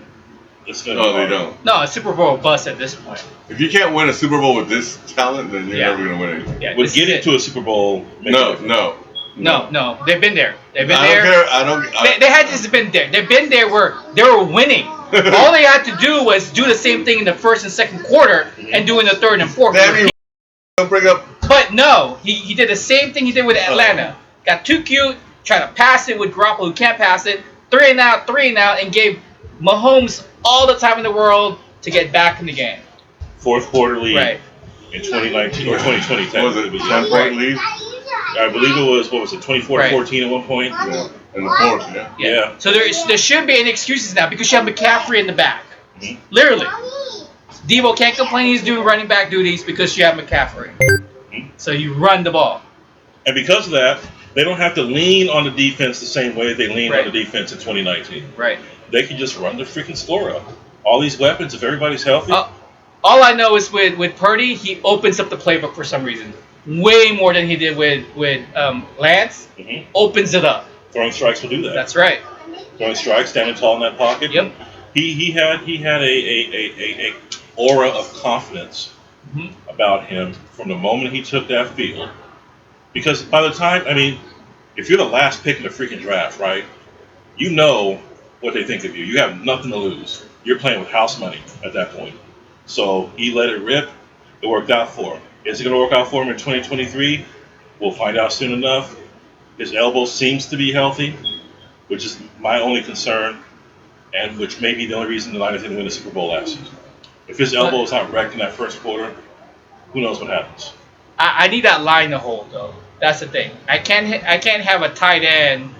Speaker 1: it's going to.
Speaker 2: No, they don't.
Speaker 3: No, a Super Bowl bust at this point.
Speaker 2: If you can't win a Super Bowl with this talent, then you're never going to win anything.
Speaker 3: Yeah,
Speaker 1: Would getting to a Super Bowl.
Speaker 2: No.
Speaker 3: They've been there. They've been
Speaker 2: I
Speaker 3: there.
Speaker 2: don't care.
Speaker 3: They had just been there. They've been there where they were winning. All they had to do was do the same thing in the first and second quarter and do in the third and fourth.
Speaker 2: Don't bring up.
Speaker 3: But no, he did the same thing he did with Atlanta. Got too cute, trying to pass it with Garoppolo who can't pass it. 3 and out, and gave Mahomes all the time in the world to get back in the game.
Speaker 1: Fourth quarter lead
Speaker 3: Right.
Speaker 1: in 2019 or 2020.
Speaker 2: What was it? 10-point lead?
Speaker 1: I believe it was 24-14 at one point.
Speaker 2: Yeah. In the fourth,
Speaker 1: Yeah.
Speaker 3: So there shouldn't be any excuses now because you have McCaffrey in the back.
Speaker 1: Mm-hmm.
Speaker 3: Literally. Devo can't complain he's doing running back duties because you have McCaffrey.
Speaker 1: Mm-hmm.
Speaker 3: So you run the ball.
Speaker 1: And because of that, they don't have to lean on the defense the same way they leaned on the defense in 2019.
Speaker 3: Right.
Speaker 1: They can just run the freaking score up. All these weapons, if everybody's healthy.
Speaker 3: All I know is with Purdy, he opens up the playbook for some reason. Way more than he did with Lance.
Speaker 1: Mm-hmm.
Speaker 3: Opens it up.
Speaker 1: Throwing strikes will do that.
Speaker 3: That's right.
Speaker 1: Throwing strikes, standing tall in that pocket.
Speaker 3: Yep.
Speaker 1: He had a aura of confidence about him from the moment he took that field. Because by the time, if you're the last pick in the freaking draft, right, you know what they think of you. You have nothing to lose. You're playing with house money at that point. So he let it rip. It worked out for him. Is it going to work out for him in 2023? We'll find out soon enough. His elbow seems to be healthy, which is my only concern, and which may be the only reason the Niners didn't win the Super Bowl last season. If his elbow is not wrecked in that first quarter, who knows what happens?
Speaker 3: I need that line to hold though. That's the thing. I can't have a tight end,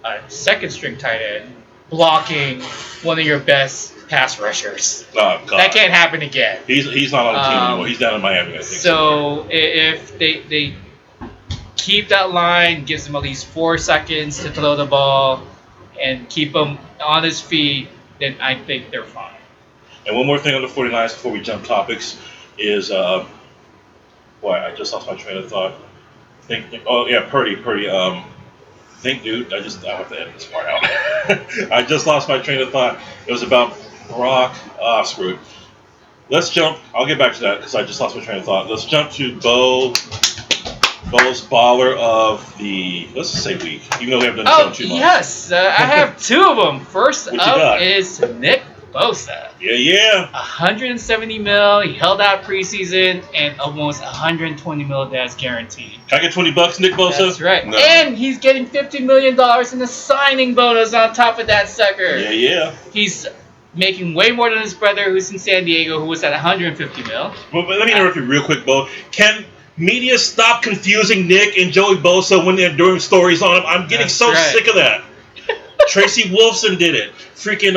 Speaker 3: a second string tight end, blocking one of your best pass rushers.
Speaker 1: Oh, God.
Speaker 3: That can't happen again.
Speaker 1: He's not on the team anymore. He's down in Miami, I think.
Speaker 3: So if they keep that line, gives him at least 4 seconds to throw the ball, and keep him on his feet, then I think they're fine.
Speaker 1: And one more thing on the 49ers before we jump topics is, I just lost my train of thought. Purdy. Dude, I have to edit this part out. I just lost my train of thought. It was about Brock. Screw it. Let's jump. I'll get back to that because I just lost my train of thought. Let's jump to Bo's baller of the, let's just say week, even though we haven't done the show 2 months.
Speaker 3: Yes, I have 2 of them. First
Speaker 1: What you
Speaker 3: up
Speaker 1: got?
Speaker 3: is Nick Bosa.
Speaker 1: Yeah.
Speaker 3: 170 mil. He held out preseason, and almost 120 mil that's guaranteed.
Speaker 1: Can I get $20, Nick Bosa?
Speaker 3: That's right.
Speaker 2: No.
Speaker 3: And he's getting $50 million in a signing bonus on top of that sucker.
Speaker 1: Yeah.
Speaker 3: He's making way more than his brother, who's in San Diego, who was at 150 mil.
Speaker 1: But let me interrupt you real quick, Bo. Can media stop confusing Nick and Joey Bosa when they're doing stories on him? I'm getting
Speaker 3: That's
Speaker 1: so
Speaker 3: right.
Speaker 1: sick of that. Tracy Wolfson did it. Freaking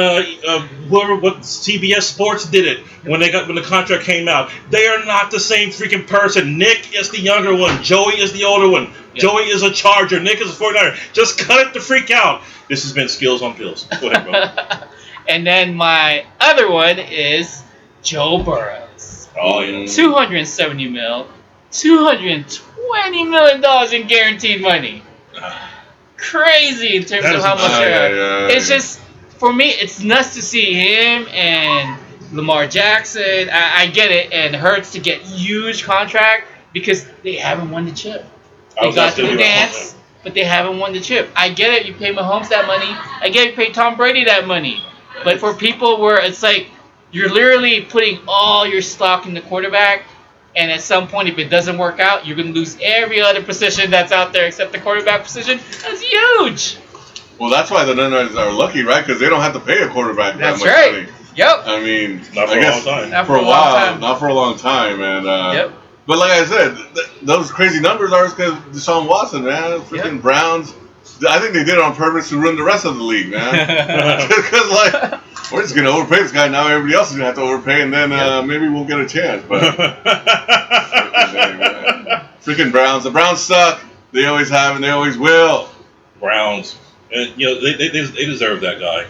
Speaker 1: what CBS Sports did it when the contract came out. They are not the same freaking person. Nick is the younger one. Joey is the older one.
Speaker 3: Yeah.
Speaker 1: Joey is a Charger. Nick is a 49er. Just cut it the freak out. This has been Skillz on Pills. Go ahead, bro.
Speaker 3: And then my other one is Joe Burrows.
Speaker 1: Oh yeah.
Speaker 3: 270 mil, $220 million in guaranteed money. Crazy in terms
Speaker 1: That
Speaker 3: of
Speaker 1: is
Speaker 3: how much
Speaker 2: insane.
Speaker 3: they are.
Speaker 2: Yeah.
Speaker 3: It's just, for me, it's nuts to see him and Lamar Jackson. I get it, and Hurts to get huge contract because they haven't won the chip. They got to the dance, but they haven't won the chip. I get it. You pay Mahomes that money. I get it. You pay Tom Brady that money. But for people where it's like you're literally putting all your stock in the quarterback, and at some point, if it doesn't work out, you're going to lose every other position that's out there except the quarterback position. That's huge.
Speaker 2: Well, that's why the Niners are lucky, right? Because they don't have to pay a quarterback that
Speaker 3: That's
Speaker 2: much
Speaker 3: right.
Speaker 2: money.
Speaker 3: Yep.
Speaker 2: I mean,
Speaker 1: Not for
Speaker 2: I
Speaker 1: a
Speaker 2: guess
Speaker 1: long time.
Speaker 3: Not
Speaker 2: for a
Speaker 3: long
Speaker 2: while,
Speaker 3: time.
Speaker 2: not for a long time, and
Speaker 3: Yep.
Speaker 2: but like I said, those crazy numbers are because Deshaun Watson, man, freaking
Speaker 3: Yep.
Speaker 2: Browns. I think they did it on purpose to ruin the rest of the league, man. Because like we're just gonna overpay this guy now. Everybody else is gonna have to overpay, and then maybe we'll get a chance. But freaking Browns, the Browns suck. They always have, and they always will.
Speaker 1: Browns, and they deserve that guy.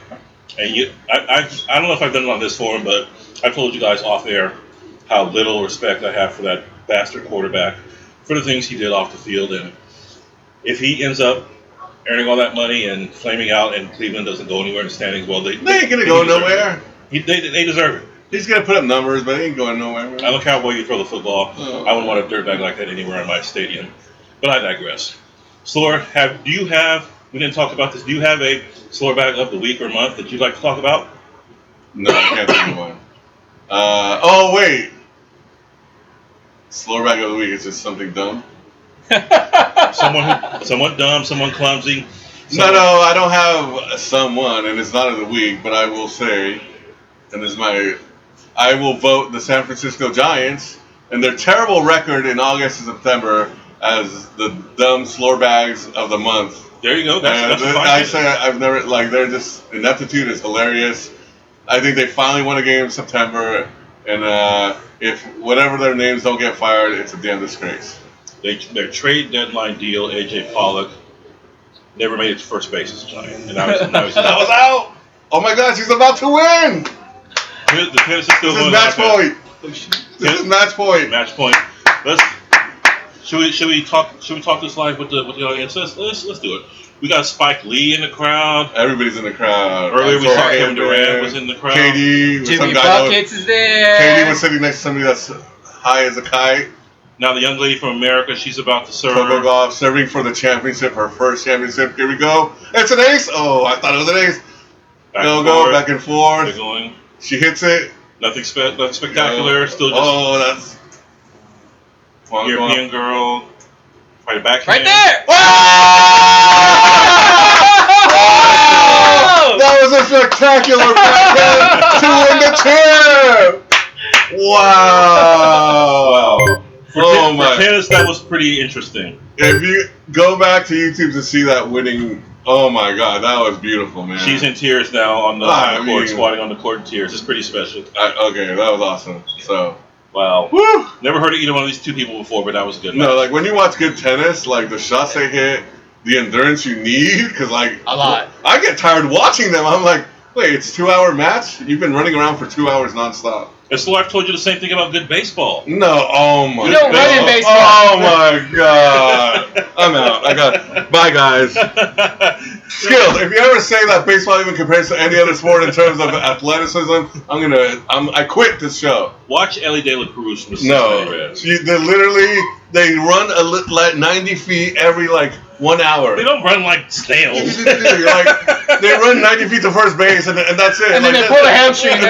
Speaker 1: And I don't know if I've done it on this forum, but I told you guys off air how little respect I have for that bastard quarterback for the things he did off the field. And if he ends up earning all that money and flaming out, and Cleveland doesn't go anywhere in the standings, well, they
Speaker 2: ain't gonna go nowhere.
Speaker 1: They deserve it.
Speaker 2: He's gonna put up numbers, but he ain't going nowhere. Man.
Speaker 1: I'm a Cowboy. You throw the football.
Speaker 2: Oh.
Speaker 1: I wouldn't want a dirtbag like that anywhere in my stadium. But I digress. Slor, do you have? We didn't talk about this. Do you have a Slor bag of the week or month that you'd like to talk about?
Speaker 2: No, I can't think of one. Oh wait, Slor bag of the week is just something dumb.
Speaker 1: Someone dumb, someone clumsy.
Speaker 2: No, I don't have someone, and it's not of the week, but I will say, and this is I will vote the San Francisco Giants and their terrible record in August and September as the dumb Slor bags of the month.
Speaker 1: There you go. That's a fine
Speaker 2: I
Speaker 1: hit.
Speaker 2: say I've never they're just ineptitude is hilarious. I think they finally won a game in September, and if whatever their names don't get fired, it's a damn disgrace.
Speaker 1: Their trade deadline deal, AJ Pollock, never made it to first base as a Giant, and now he's
Speaker 2: I was out. Oh my gosh, he's about to win.
Speaker 1: The tennis is still
Speaker 2: This is
Speaker 1: going
Speaker 2: match
Speaker 1: on.
Speaker 2: point. This is match point.
Speaker 1: Match point. Should we talk this live with the audience? Let's do it. We got Spike Lee in the crowd.
Speaker 2: Everybody's in the crowd.
Speaker 1: Earlier we saw Kevin
Speaker 2: there.
Speaker 1: Durant was in the crowd.
Speaker 2: KD,
Speaker 3: Jimmy
Speaker 2: some guy
Speaker 3: Buckets is there.
Speaker 2: KD was sitting next to somebody that's high as a kite.
Speaker 1: Now the young lady from America, she's about to serve.
Speaker 2: Coco Gauff serving for the championship, her first championship. Here we go. It's an ace. Oh, I thought it was an ace. Go back and
Speaker 1: They're
Speaker 2: forth.
Speaker 1: going.
Speaker 2: She hits it.
Speaker 1: Nothing spectacular. Still just
Speaker 2: that's
Speaker 1: European girl. Fight it back.
Speaker 3: Right there.
Speaker 2: Oh! That was a spectacular backhand to win the chair. Wow.
Speaker 1: For tennis, that was pretty interesting.
Speaker 2: If you go back to YouTube to see that winning, oh my God, that was beautiful, man.
Speaker 1: She's in tears now on the court, squatting on the court in tears. It's pretty special.
Speaker 2: Okay, that was awesome. So.
Speaker 1: Wow.
Speaker 2: Woo!
Speaker 1: Never heard of either one of these two people before, but that was a good.
Speaker 2: No, like when you watch good tennis, like the shots they hit, the endurance you need, because like
Speaker 3: a lot.
Speaker 2: I get tired watching them. I'm like, wait, it's a 2-hour match? You've been running around for 2 hours nonstop.
Speaker 1: And so I've told you the same thing about good baseball.
Speaker 2: No, oh my.
Speaker 3: You don't run in baseball.
Speaker 2: Oh my God. I'm out. Bye, guys. Skillz, if you ever say that baseball even compares to any other sport in terms of athleticism, I quit this show.
Speaker 1: Watch Ellie De La Cruz from the
Speaker 2: No,
Speaker 1: Reds.
Speaker 2: they run like 90 feet every 1 hour.
Speaker 1: They don't run like snails.
Speaker 2: They run 90 feet to first base and that's it.
Speaker 3: And then they pull a hamstring.
Speaker 2: And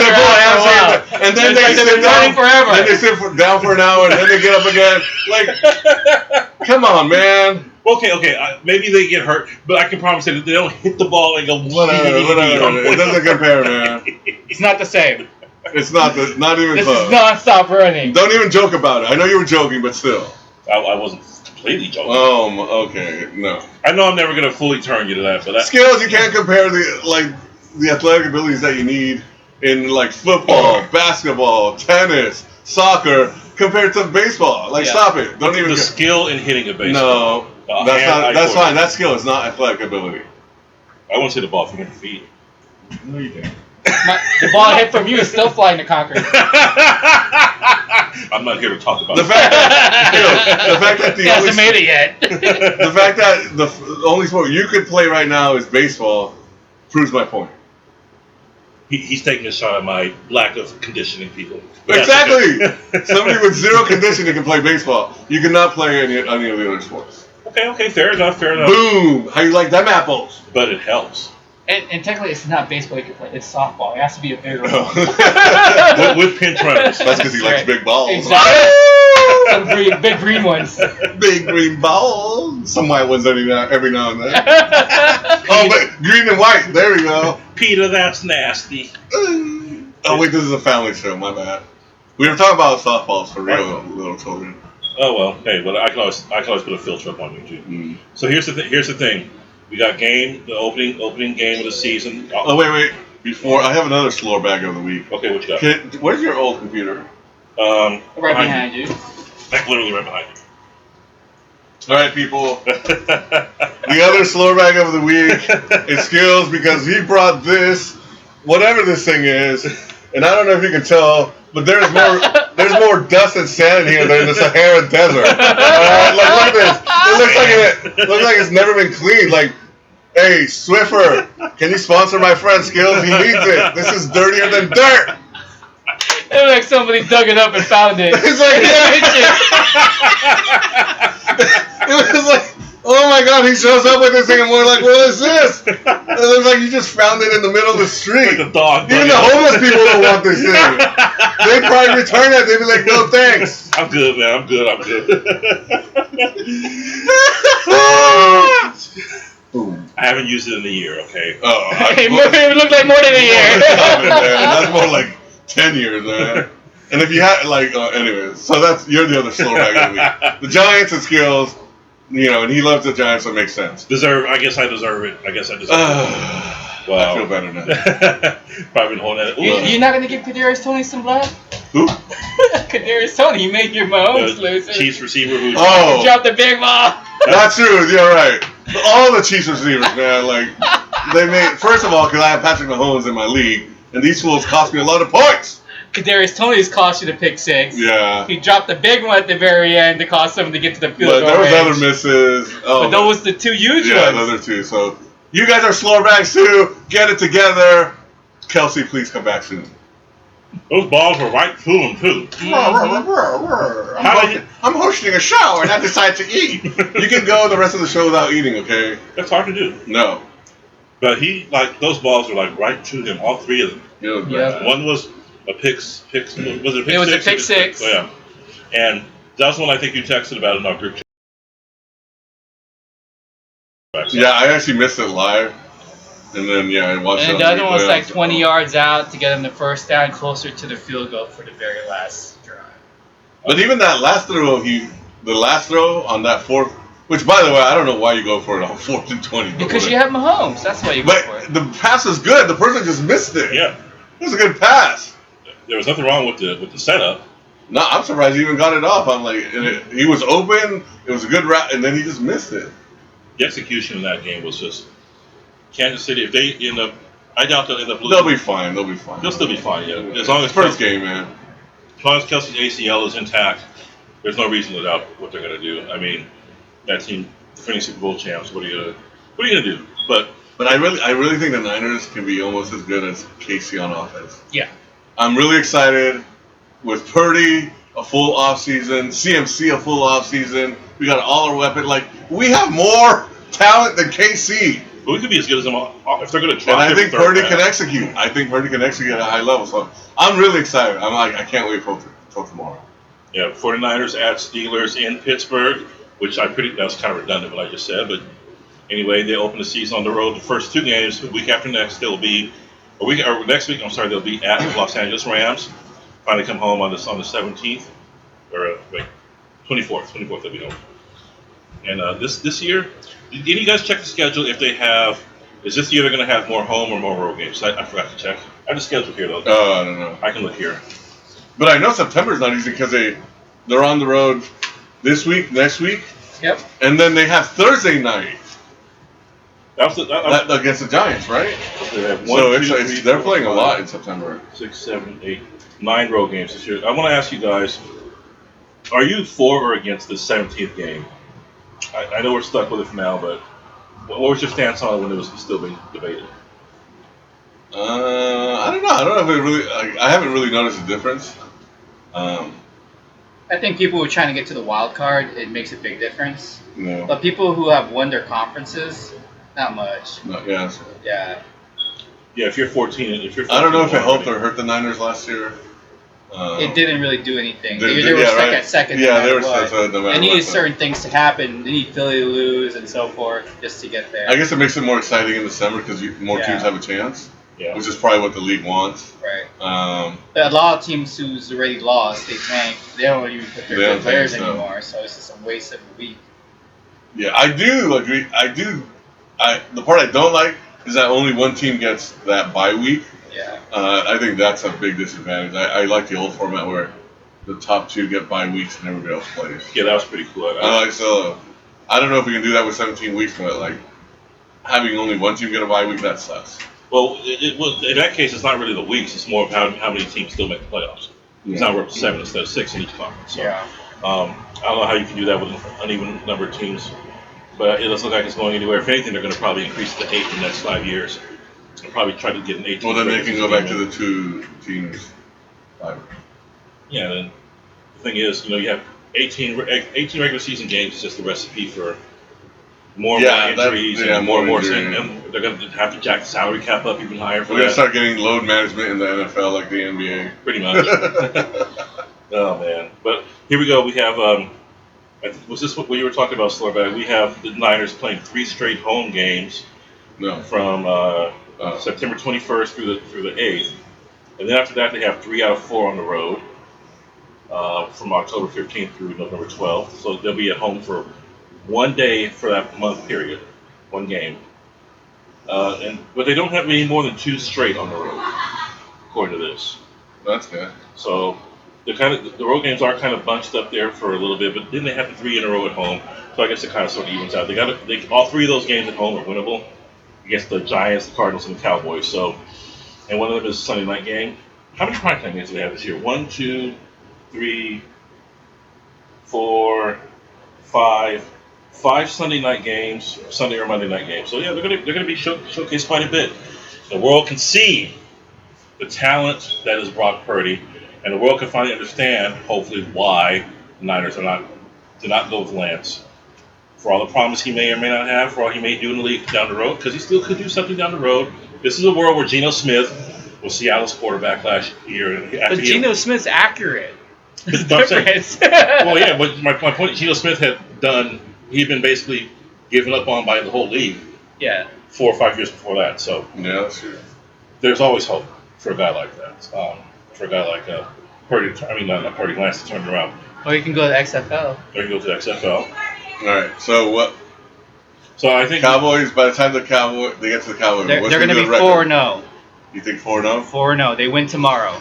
Speaker 2: then they sit down
Speaker 3: forever.
Speaker 2: Then they sit down for an hour and then they get up again. Come on, man.
Speaker 1: Okay. Maybe they get hurt, but I can promise you that they don't hit the ball and go
Speaker 2: whatever. It doesn't compare, man.
Speaker 3: It's not the same.
Speaker 2: It's not even
Speaker 3: this
Speaker 2: close.
Speaker 3: This is non-stop running.
Speaker 2: Don't even joke about it. I know you were joking, but still.
Speaker 1: I wasn't completely joking.
Speaker 2: Okay, no.
Speaker 1: I know I'm never gonna fully turn you to that, but
Speaker 2: Skillz, you can't compare the athletic abilities that you need in football, basketball, tennis, soccer compared to baseball. Stop it. Don't even.
Speaker 1: The skill in hitting a baseball.
Speaker 2: No, that's fine. That skill is not athletic ability.
Speaker 1: I won't say the ball 300 feet.
Speaker 2: No, you can't.
Speaker 3: The ball hit from you is still flying to Concord.
Speaker 1: I'm not here to talk about
Speaker 2: the fact that
Speaker 3: He hasn't made it yet.
Speaker 2: The fact that the only sport you could play right now is baseball proves my point.
Speaker 1: He's taking a shot at my lack of conditioning, people.
Speaker 2: Exactly. Somebody with zero conditioning can play baseball. You cannot play any of the other sports.
Speaker 1: Okay, fair enough.
Speaker 2: Boom! How you like them apples?
Speaker 1: But it helps.
Speaker 3: And technically, it's not baseball you can play. It's softball. It has to be a bigger ball.
Speaker 1: with pinch runners.
Speaker 2: That's because he likes big balls.
Speaker 3: Exactly. Some big green ones.
Speaker 2: Big green balls. Some white ones every now and then. But green and white. There we go.
Speaker 1: Peter, that's nasty.
Speaker 2: Oh wait, this is a family show. My bad. We were talking about softballs for real, little children.
Speaker 1: Oh well, hey, but I can always put a filter up on you too.
Speaker 2: Mm.
Speaker 1: So here's the thing. We got the opening game of the season.
Speaker 2: Oh wait. Before I have another slower bag of the week.
Speaker 1: Okay, what you got?
Speaker 2: Where's your old computer?
Speaker 3: Right behind you.
Speaker 1: Like literally right behind you.
Speaker 2: All right, people. The other slower bag of the week is Skillz because he brought this, whatever this thing is, and I don't know if you can tell, but there's more dust and sand in here than in the Sahara Desert. Look at this. It looks like it's never been cleaned. Hey, Swiffer, can you sponsor my friend Skillz? He needs it. This is dirtier than dirt.
Speaker 3: It looked like somebody dug it up and found it.
Speaker 2: It's it was like, oh my god, he shows up with this thing and we're like, what is this? It looks like you just found it in the middle of the street.
Speaker 1: Like a dog.
Speaker 2: Even the homeless people don't want this thing. They'd probably return it. They'd be like, no thanks.
Speaker 1: I'm good, man. I'm good. I haven't used it in a year, okay?
Speaker 3: It looked like more than a year.
Speaker 2: That's more like 10 years, man. And if you had, anyways, so you're the other slow bag of the week. The Giants and Skillz, and he loves the Giants, so it makes sense.
Speaker 1: I guess I deserve it. I deserve it. Wow.
Speaker 2: I feel better now.
Speaker 1: Probably been holding that.
Speaker 3: You're not going to give Kadarius Toney some blood?
Speaker 2: Who?
Speaker 3: Kadarius Toney, he made your Mahomes lose.
Speaker 1: Chiefs receiver who
Speaker 3: dropped the big ball.
Speaker 2: That's true. You're right. All the Chiefs receivers, man, they made, first of all, because I have Patrick Mahomes in my league, and these fools cost me a lot of points.
Speaker 3: Kadarius Toney's cost you the pick six.
Speaker 2: Yeah.
Speaker 3: He dropped the big one at the very end to cost him to get to the field goal
Speaker 2: But there was
Speaker 3: range.
Speaker 2: other misses.
Speaker 3: But those the two huge ones.
Speaker 2: Yeah, those are two. So you guys are slower bags too. Get it together. Kelsey, please come back soon.
Speaker 1: Those balls were right to him too.
Speaker 2: I'm hosting a show and I decide to eat. You can go the rest of the show without eating, okay?
Speaker 1: That's hard to do.
Speaker 2: No.
Speaker 1: But those balls were right to him, all three of them.
Speaker 2: Yeah.
Speaker 1: One was a pick. Was it a pick
Speaker 3: It was a pick six.
Speaker 1: Oh, yeah. And that's one I think you texted about in our group chat.
Speaker 2: Yeah, I actually missed it live. And then, I watched it.
Speaker 3: And the other one was 20 yards out to get him the first down closer to the field goal for the very last drive.
Speaker 2: But even that last throw, the last throw on that fourth, which by the way, I don't know why you go for it on 4th and 20.
Speaker 3: Because you have Mahomes. That's why you go for it.
Speaker 2: But the pass was good. The person just missed it.
Speaker 1: Yeah.
Speaker 2: It was a good pass.
Speaker 1: There was nothing wrong with the setup.
Speaker 2: No, I'm surprised he even got it off. I'm like, he was open. It was a good route, and then he just missed it.
Speaker 1: The execution in that game was just Kansas City. If they end up, I doubt they'll end up losing.
Speaker 2: They'll be fine.
Speaker 1: They'll still be fine. Yeah, as long as
Speaker 2: first game, man.
Speaker 1: As long as Kelsey's ACL is intact, there's no reason to doubt what they're going to do. I mean, that team defending Super Bowl champs. What are you gonna do? But
Speaker 2: I really think the Niners can be almost as good as KC on offense.
Speaker 3: Yeah.
Speaker 2: I'm really excited with Purdy, a full offseason, CMC, a full offseason. We got all our weapons. Like, we have more talent than KC.
Speaker 1: But we could be as good as them if they're going to try.
Speaker 2: And I think Purdy can execute. I think Purdy can execute at a high level. So I'm really excited. I'm like, I can't wait till tomorrow.
Speaker 1: Yeah, 49ers at Steelers in Pittsburgh, which that was kind of redundant what I just said. But anyway, they open the season on the road. The first two games, the week after next, they'll be, or next week, I'm sorry, they'll be at the Los Angeles Rams. Finally come home on the 17th, or 24th they'll be home. And this year, did you guys check the schedule if they have? Is this year they're going to have more home or more road games? I forgot to check. I have the schedule here though.
Speaker 2: Oh, I don't know.
Speaker 1: I can look here.
Speaker 2: But I know September's not easy because they're on the road this week, next week.
Speaker 3: Yep.
Speaker 2: And then they have Thursday night.
Speaker 1: That
Speaker 2: against the Giants, right?
Speaker 1: They have
Speaker 2: They're playing a lot in September.
Speaker 1: 6, 7, 8, 9 road games this year. I want to ask you guys: are you for or against the 17th game? I know we're stuck with it for now, but what was your stance on it when it was still being debated?
Speaker 2: I don't know. I don't know if it really. I haven't really noticed a difference.
Speaker 3: I think people who are trying to get to the wild card, it makes a big difference.
Speaker 2: No.
Speaker 3: But people who have won their conferences, not much.
Speaker 2: No, yeah.
Speaker 3: Yeah.
Speaker 1: Yeah, if you're 14,
Speaker 2: I don't know if it helped or hurt the Niners last year.
Speaker 3: It didn't really do anything.
Speaker 2: They
Speaker 3: were stuck
Speaker 2: right.
Speaker 3: at second.
Speaker 2: Yeah, they were
Speaker 3: stuck.
Speaker 2: stuck no matter
Speaker 3: They needed
Speaker 2: what,
Speaker 3: certain things to happen. They need Philly to lose and so forth just to get there.
Speaker 2: I guess it makes it more exciting in December because more teams have a chance, which is probably what the league wants.
Speaker 3: Right. A lot of teams who's already lost, they tank. They don't even put their good players anymore, so it's just a waste of a week.
Speaker 2: Yeah, I do agree. The part I don't like is that only one team gets that bye week.
Speaker 3: Yeah.
Speaker 2: I think that's a big disadvantage. I like the old format where the top two get bye weeks and everybody else plays.
Speaker 1: Yeah, that was pretty cool.
Speaker 2: I don't know if we can do that with 17 weeks, but like having only one team get a bye week, that sucks.
Speaker 1: Well, in that case, it's not really the weeks. It's more of how many teams still make the playoffs. It's now we're up to 7 instead of 6 in each conference. So, I don't know how you can do that with an uneven number of teams, but it doesn't look like it's going anywhere. If anything, they're going to probably increase it to 8 in the next 5 years. And probably try to get an 18.
Speaker 2: Well, then they can go back to the 2 teams.
Speaker 1: Yeah, then the thing is, you have 18 regular season games is just the recipe for more injuries and more. And they're going to have to jack the salary cap up even higher.
Speaker 2: We're going to start getting load management in the NFL like the NBA.
Speaker 1: Pretty much. Oh, man. But here we go. We have, was this what you were talking about, Slorbag? We have the Niners playing 3 straight home games from September 21st through the 8th. And then after that, they have 3 out of 4 on the road from October 15th through November 12th. So they'll be at home for 1 day for that month period, 1 game. But they don't have any more than 2 straight on the road, according to this.
Speaker 2: That's good.
Speaker 1: So the road games are kind of bunched up there for a little bit, but then they have the 3 in a row at home. So I guess it kind of sort of evens out. All 3 of those games at home are winnable against the Giants, the Cardinals, and the Cowboys. So, and one of them is a Sunday night game. How many primetime games do they have this year? 1, 2, 3, 4, 5. 5 Sunday night games, Sunday or Monday night games. So yeah, they're gonna be showcased quite a bit. The world can see the talent that is Brock Purdy, and the world can finally understand, hopefully, why the Niners do not go with Lance. For all the promise he may or may not have, for all he may do in the league down the road, because he still could do something down the road. This is a world where Geno Smith was Seattle's quarterback last year.
Speaker 3: But Geno Smith's accurate.
Speaker 1: Well, yeah, but my point, Geno Smith he'd been basically given up on by the whole league.
Speaker 3: Yeah.
Speaker 1: 4 or 5 years before that. So
Speaker 2: yeah, that's true.
Speaker 1: There's always hope for a guy like that. For a guy like Purdy, not Purdy, Lance to turn it around.
Speaker 3: Or you can go to XFL.
Speaker 1: Or you can go to the XFL.
Speaker 2: All right. So what?
Speaker 1: So I think
Speaker 2: Cowboys. By the time they get to the Cowboys,
Speaker 3: they're going to be 4-0.
Speaker 2: You think 4-0?
Speaker 3: 4-0. They win tomorrow.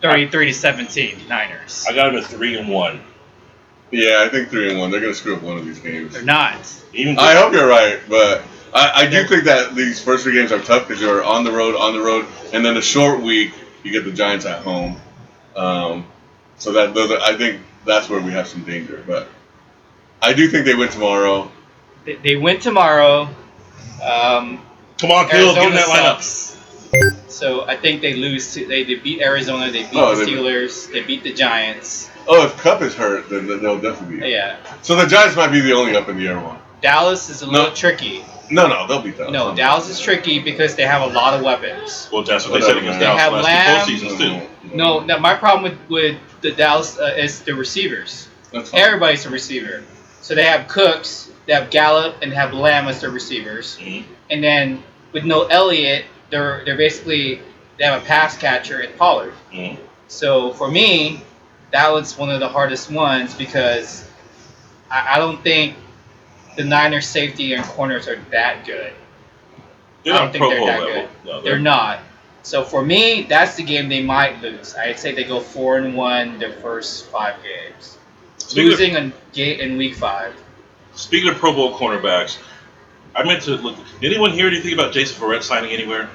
Speaker 3: 33-17 Niners.
Speaker 1: I got them at 3-1.
Speaker 2: Yeah, I think 3-1. They're going to screw up one of these games.
Speaker 3: They're not.
Speaker 2: I hope you're right, but I do think that these first 3 games are tough because you're on the road, and then a short week you get the Giants at home. So I think that's where we have some danger. But I do think they win tomorrow.
Speaker 3: They win tomorrow.
Speaker 1: Come on, Kill, get in
Speaker 3: Arizona
Speaker 1: that lineup.
Speaker 3: sucks. So I think they lose. They beat Arizona. They beat
Speaker 2: Oh,
Speaker 3: the
Speaker 2: they-
Speaker 3: Steelers. They beat the Giants.
Speaker 2: Oh, if Cup is hurt, then they'll definitely be.
Speaker 3: Yeah.
Speaker 2: So the Giants might be the only up in the air one.
Speaker 3: Dallas is a little tricky.
Speaker 2: No, they'll beat Dallas.
Speaker 3: No, Dallas is tricky because they have a lot of weapons.
Speaker 1: Well, that's what they said against
Speaker 3: They
Speaker 1: Dallas
Speaker 3: have
Speaker 1: the last
Speaker 3: Lamb.
Speaker 1: two postseasons, too.
Speaker 3: No, my problem with the Dallas is the receivers.
Speaker 2: That's fine.
Speaker 3: Everybody's a receiver. So they have Cooks, they have Gallup, and they have Lamb as their receivers.
Speaker 1: Mhm.
Speaker 3: And then with no Elliott, they're basically they have a pass catcher in Pollard.
Speaker 1: Mhm.
Speaker 3: So for me, that was one of the hardest ones because I don't think the Niners safety and corners are that good.
Speaker 1: They're
Speaker 3: I don't
Speaker 1: not
Speaker 3: think
Speaker 1: Pro
Speaker 3: they're
Speaker 1: Bowl
Speaker 3: that
Speaker 1: level.
Speaker 3: good.
Speaker 1: No,
Speaker 3: They're not. So for me, that's the game they might lose. I'd say they go 4-1 their first 5 games, losing in week 5.
Speaker 1: Speaking of Pro Bowl cornerbacks, I meant to look. Did anyone hear anything about Jason Verrett signing anywhere?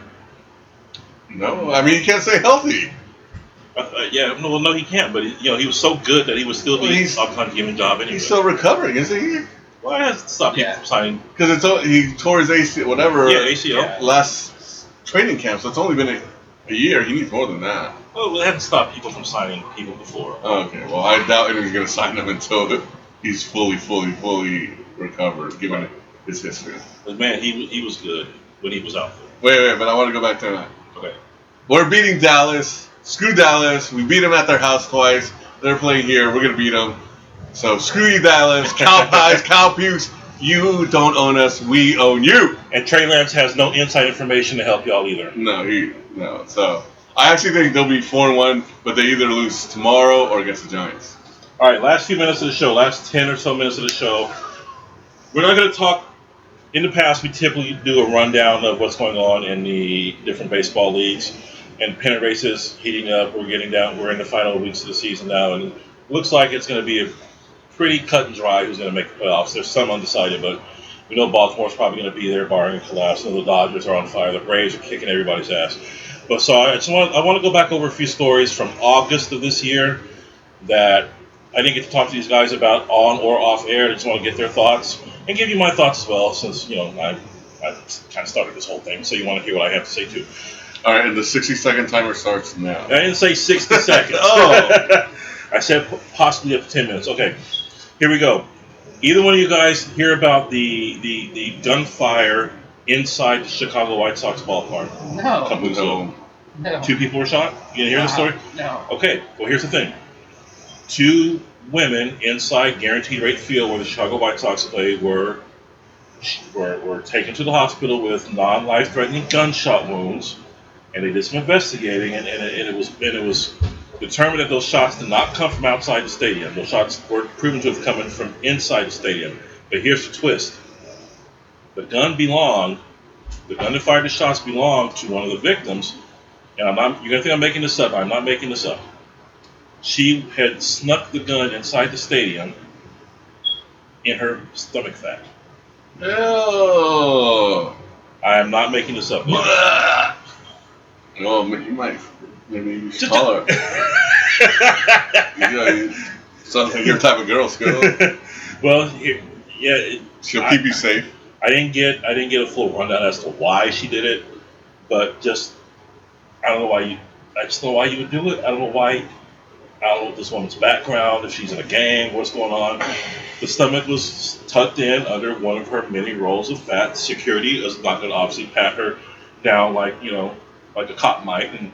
Speaker 2: No, I mean you can't say healthy.
Speaker 1: No, he can't. But he was so good that he would still be
Speaker 2: He's-
Speaker 1: up on giving job anyway.
Speaker 2: He's still recovering, isn't he?
Speaker 1: Why has to stop people
Speaker 3: Yeah.
Speaker 1: from signing?
Speaker 2: Because he tore his ACL, whatever.
Speaker 1: Yeah, ACL.
Speaker 3: Yeah.
Speaker 2: Last training camp, so it's only been a year. He needs more than that.
Speaker 1: Well, it hasn't stopped people from signing people before.
Speaker 2: Okay, well I doubt anyone's gonna sign him until he's fully recovered, given his history.
Speaker 1: But man, he was good when he was out there.
Speaker 2: Wait, but I want to go back to that.
Speaker 1: Okay.
Speaker 2: We're beating Dallas. Screw Dallas. We beat them at their house twice. They're playing here. We're gonna beat them. So screw you, Dallas. Cow pies, cow pukes. You don't own us. We own you.
Speaker 1: And Trey Lance has no inside information to help y'all either.
Speaker 2: No. So I actually think they'll be 4-1, but they either lose tomorrow or against the Giants.
Speaker 1: All right, last few minutes of the show, last 10 or so minutes of the show. We're not going to talk. In the past, we typically do a rundown of what's going on in the different baseball leagues and pennant races heating up. We're in the final weeks of the season now, and it looks like it's going to be a pretty cut and dry who's going to make the playoffs. There's some undecided, but we know Baltimore's probably going to be there, barring a collapse. We know the Dodgers are on fire. The Braves are kicking everybody's ass. But so I want to go back over a few stories from August of this year that I didn't get to talk to these guys about on or off air. I just want to get their thoughts and give you my thoughts as well, since I kind of started this whole thing. So you want to hear what I have to say too.
Speaker 2: All right, and the 60-second timer starts now.
Speaker 1: I didn't say 60 seconds.
Speaker 2: Oh.
Speaker 1: I said possibly up to 10 minutes. Okay, here we go. Either one of you guys hear about the gunfire inside the Chicago White Sox ballpark? A couple weeks ago.
Speaker 3: No.
Speaker 1: 2 people were shot? You didn't hear the story?
Speaker 3: No.
Speaker 1: Okay, well, here's the thing. 2 women inside Guaranteed Rate Field where the Chicago White Sox play were taken to the hospital with non-life-threatening gunshot wounds, and they did some investigating, and it was determined that those shots did not come from outside the stadium. Those shots were proven to have come from inside the stadium. But here's the twist. The gun that fired the shots belonged to one of the victims, and you're going to think I'm making this up. I'm not making this up. She had snuck the gun inside the stadium in her stomach fat.
Speaker 2: Oh.
Speaker 1: I am not making this up.
Speaker 2: Well, maybe you should call her. Sounds like your type of girl, Skillz.
Speaker 1: Well,
Speaker 2: She'll keep you safe.
Speaker 1: I didn't get a full rundown as to why she did it, but I don't know why I just don't know why you would do it. I don't know this woman's background, if she's in a gang, what's going on. The stomach was tucked in under one of her many rolls of fat. Security is not going to obviously pat her down like a cop might, and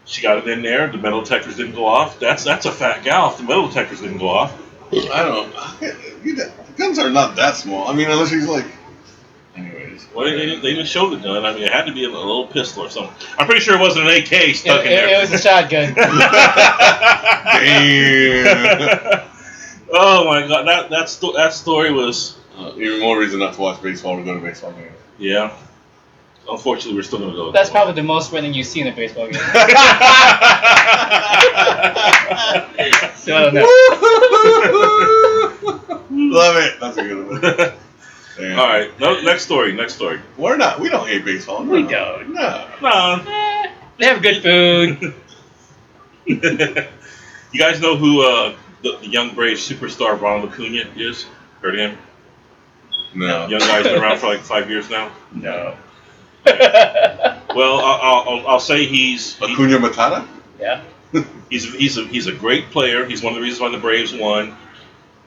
Speaker 1: she got it in there. The metal detectors didn't go off. That's a fat gal if the metal detectors didn't go off.
Speaker 2: I don't know. Guns are not that small. I mean, unless she's like. Anyways.
Speaker 1: Well, they didn't show the gun. I mean, it had to be a little pistol or something. I'm pretty sure it wasn't an AK stuck in there.
Speaker 3: It was a shotgun.
Speaker 2: Damn.
Speaker 1: Oh my God, that story was.
Speaker 2: Even more reason not to watch baseball or go to baseball games.
Speaker 1: Yeah. Unfortunately, we're still gonna go.
Speaker 3: That's probably the most winning you've seen in a baseball game. So I don't know.
Speaker 2: Love it. That's a good one. Damn.
Speaker 1: All right. No, next story.
Speaker 2: We don't hate baseball. No.
Speaker 3: We don't.
Speaker 2: No.
Speaker 1: No.
Speaker 3: They have good food.
Speaker 1: You guys know who the young Brave superstar Ronald Acuna is? Heard of him?
Speaker 2: No.
Speaker 1: Young guy's been around for like 5 years now.
Speaker 3: No.
Speaker 1: Well, I'll say he's
Speaker 2: Acuna Matata?
Speaker 3: Yeah.
Speaker 1: he's a great player. He's one of the reasons why the Braves won,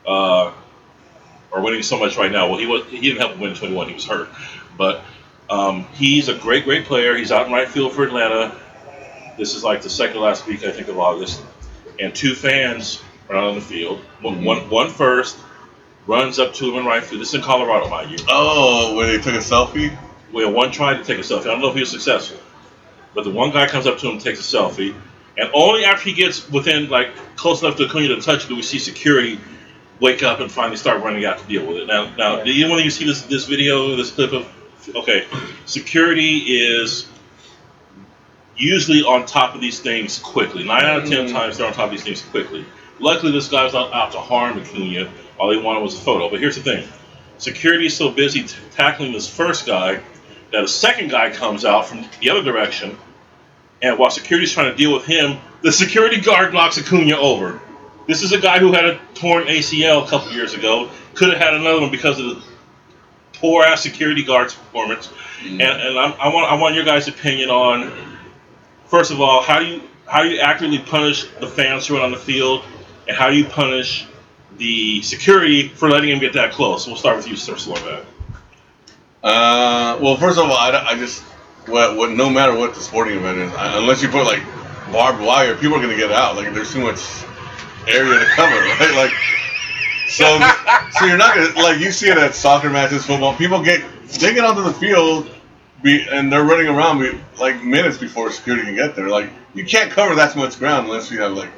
Speaker 1: are winning so much right now. Well, he didn't help them win in 21. He was hurt, but he's a great player. He's out in right field for Atlanta. This is like the second to last week, I think, of August, and 2 fans are out on the field. One first runs up to him in right field. This is in Colorado, mind you.
Speaker 2: Oh, where they took a selfie?
Speaker 1: Well, one tried to take a selfie. I don't know if he was successful, but the one guy comes up to him and takes a selfie. And only after he gets within, like, close enough to Acuna to touch it, do we see security wake up and finally start running out to deal with it. Now, do you want to see this video, this clip of? Okay, security is usually on top of these things quickly. 9 out of 10 times they're on top of these things quickly. Luckily, this guy's not out to harm Acuna. All they wanted was a photo. But here's the thing: security is so busy tackling this first guy that a second guy comes out from the other direction. And while security's trying to deal with him, the security guard knocks Acuna over. This is a guy who had a torn ACL a couple years ago. Could have had another one because of the poor-ass security guard's performance. And I want your guys' opinion on, first of all, how do you accurately punish the fans who are on the field, and how do you punish the security for letting him get that close? We'll start with you, Sir Slorback.
Speaker 2: Well, first of all, I just no matter what the sporting event is, unless you put like barbed wire, people are gonna get out. Like there's too much area to cover, right? Like so you're not gonna, like, you see it at soccer matches, football. People get onto the field, and they're running around like minutes before security can get there. Like you can't cover that much ground unless you have like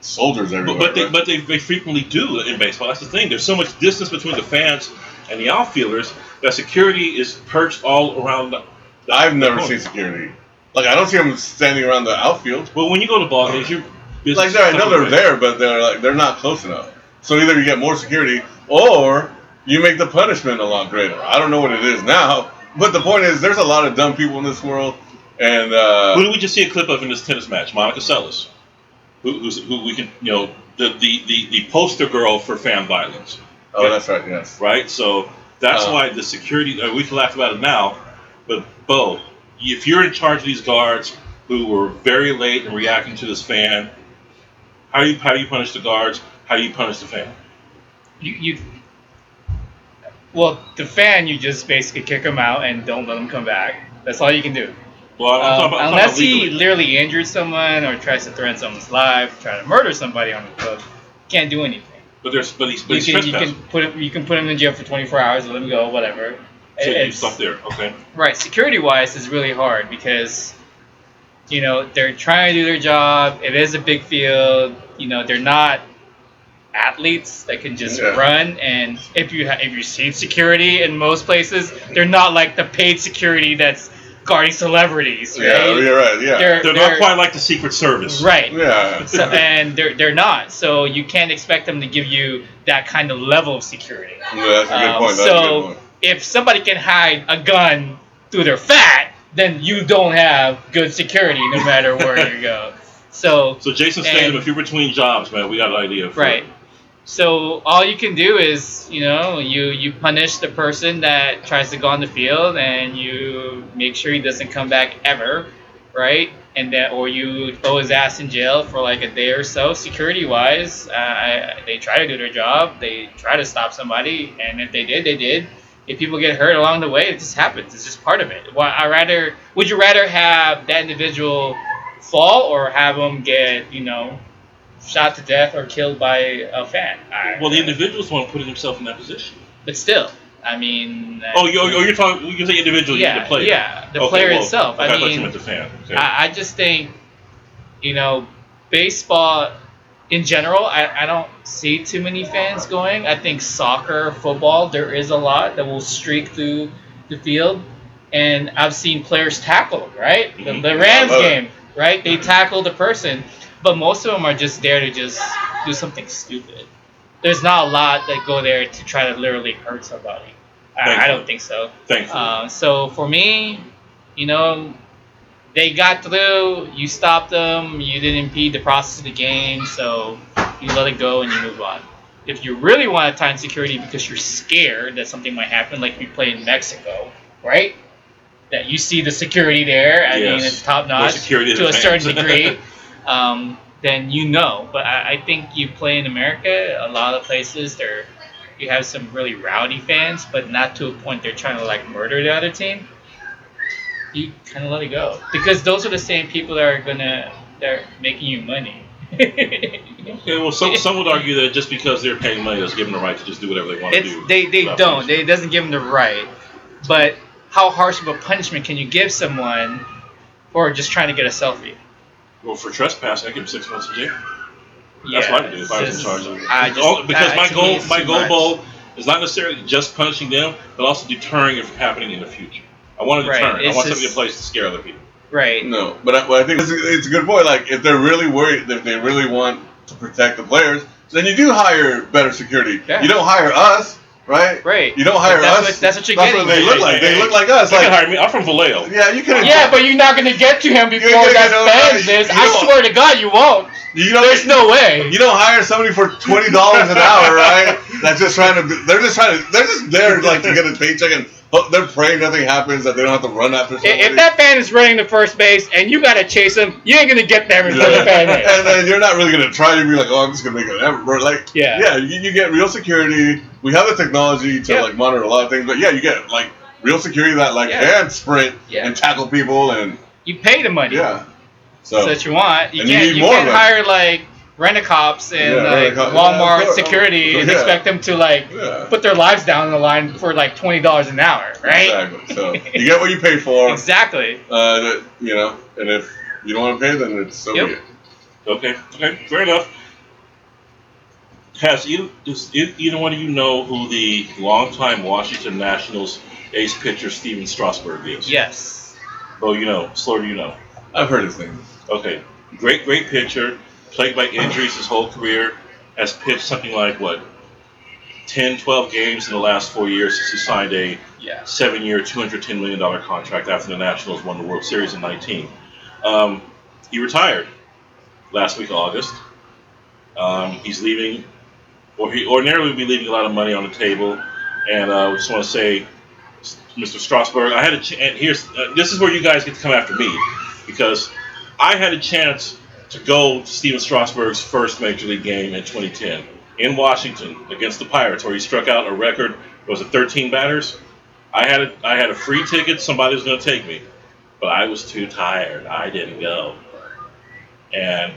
Speaker 2: soldiers everywhere.
Speaker 1: But they frequently do in baseball. That's the thing. There's so much distance between the fans and the outfielders that security is perched all around.
Speaker 2: I've never seen security. Like I don't see them standing around the outfield.
Speaker 1: Well, when you go to ball games, you're
Speaker 2: like I know they're there, but they're not close enough. So either you get more security or you make the punishment a lot greater. I don't know what it is now, but the point is, there's a lot of dumb people in this world. And
Speaker 1: who did we just see a clip of in this tennis match? Monica Seles, who we can, the poster girl for fan violence.
Speaker 2: Oh, that's right. Yes.
Speaker 1: Right. So that's why the security. We can laugh about it now, but Bo, if you're in charge of these guards who were very late in reacting to this fan, how do you punish the guards? How do you punish the fan?
Speaker 3: Well, the fan, you just basically kick him out and don't let him come back. That's all you can do.
Speaker 1: Well,
Speaker 3: unless he literally injures someone or tries to threaten someone's life, try to murder somebody on the field, can't do anything.
Speaker 1: But he's
Speaker 3: you can put him in jail for 24 hours, let him go, whatever.
Speaker 1: So you stop there, okay?
Speaker 3: Right. Security-wise, is really hard because they're trying to do their job. It is a big field. They're not athletes that can just run, and if you've seen security in most places, they're not like the paid security that's guarding celebrities, right?
Speaker 2: Yeah, you're right. Yeah,
Speaker 1: they're not quite like the Secret Service,
Speaker 3: right?
Speaker 2: Yeah.
Speaker 3: So, and they're not. So you can't expect them to give you that kind of level of security.
Speaker 2: Yeah, that's a good point.
Speaker 3: So if somebody can hide a gun through their fat, then you don't have good security no matter where you go. So
Speaker 1: Jason Statham, if you're between jobs, man, we got an idea.
Speaker 3: Right. So all you can do is, you punish the person that tries to go on the field, and you make sure he doesn't come back ever, right? Or you throw his ass in jail for like a day or so. Security-wise, they try to do their job. They try to stop somebody, and if they did, they did. If people get hurt along the way, it just happens. It's just part of it. Would you rather have that individual fall or have them get, shot to death or killed by a fan?
Speaker 1: Well, the individual's the one putting himself in that position.
Speaker 3: But still, I mean.
Speaker 1: You're talking. You say individual.
Speaker 3: Yeah,
Speaker 1: the player.
Speaker 3: Yeah, the player itself.
Speaker 1: I thought you meant the fan. Okay.
Speaker 3: I just think, baseball in general, I don't see too many fans going. I think soccer, football, there is a lot that will streak through the field, and I've seen players tackle, right?
Speaker 1: Mm-hmm.
Speaker 3: The Rams game, right? They tackle the person. But most of them are just there to just do something stupid. There's not a lot that go there to try to literally hurt somebody. I don't think so.
Speaker 1: Thankfully.
Speaker 3: So for me, they got through. You stopped them. You didn't impede the process of the game. So you let it go and you move on. If you really want to tighten security because you're scared that something might happen, like we play in Mexico, right? That you see the security there. I mean, it's top notch to a certain degree. Then you know. But I think you play in America, a lot of places you have some really rowdy fans, but not to a point they're trying to like murder the other team. You kind of let it go because those are the same people that are making you money.
Speaker 1: Okay, well, some would argue that just because they're paying money doesn't give them the right to just do whatever they want to do.
Speaker 3: They don't. It doesn't give them the right. But how harsh of a punishment can you give someone for just trying to get a selfie?
Speaker 1: Well, for trespassing, I give them 6 months in jail.
Speaker 3: Yeah,
Speaker 1: that's what I do if I was in charge of it. Because my goal is not necessarily just punishing them, but also deterring it from happening in the future. I want to deter it. I want something in place to scare other people.
Speaker 3: Right.
Speaker 2: No, but I think it's a good point. Like, if they're really worried, if they really want to protect the players, then you do hire better security. Yeah. You don't hire us, right?
Speaker 3: Right.
Speaker 2: You don't hire us.
Speaker 3: That's what you're getting.
Speaker 2: That's what they look like. They look like us.
Speaker 1: You can hire me. I'm from Vallejo.
Speaker 2: Yeah, you can.
Speaker 3: Yeah, but you're not going to get to him before that fans is. I swear to God, you won't. There's no way.
Speaker 2: You don't hire somebody for $20 an hour, right? That's just trying to. They're just there like to get a paycheck and. They're praying nothing happens, that they don't have to run after somebody.
Speaker 3: If that fan is running to first base and you got to chase him, you ain't going to get there before the fan is.
Speaker 2: And then you're not really going to try to be like, oh, I'm just going to make it ever. Like, you get real security. We have the technology to like monitor a lot of things. But yeah, you get like real security that like can sprint and tackle people. And
Speaker 3: you pay the money.
Speaker 2: Yeah.
Speaker 3: So that you want. You can't hire like rent-a-cops and Walmart security and expect them to like put their lives down on the line for like $20 an hour, right?
Speaker 2: Exactly. So you get what you pay for.
Speaker 3: Exactly.
Speaker 2: And if you don't want to pay, then it's so weird.
Speaker 1: Okay, fair enough. Does either one of you know who the longtime Washington Nationals ace pitcher Steven Strasburg is?
Speaker 3: Yes.
Speaker 1: Oh, you know. Slaughter, you know.
Speaker 2: I've heard his name.
Speaker 1: Okay. Great pitcher. Plagued by injuries his whole career. Has pitched something like, 10, 12 games in the last 4 years since he signed a 7-year, $210 million contract after the Nationals won the World Series in 19. He retired last week, August. He's leaving, or he ordinarily would be leaving a lot of money on the table. And I just want to say, Mr. Strasburg, I had this is where you guys get to come after me, because I had a chance to go to Steven Strasburg's first Major League game in 2010 in Washington against the Pirates, where he struck out a record, was it 13 batters? I had a free ticket. Somebody was going to take me, but I was too tired. I didn't go. And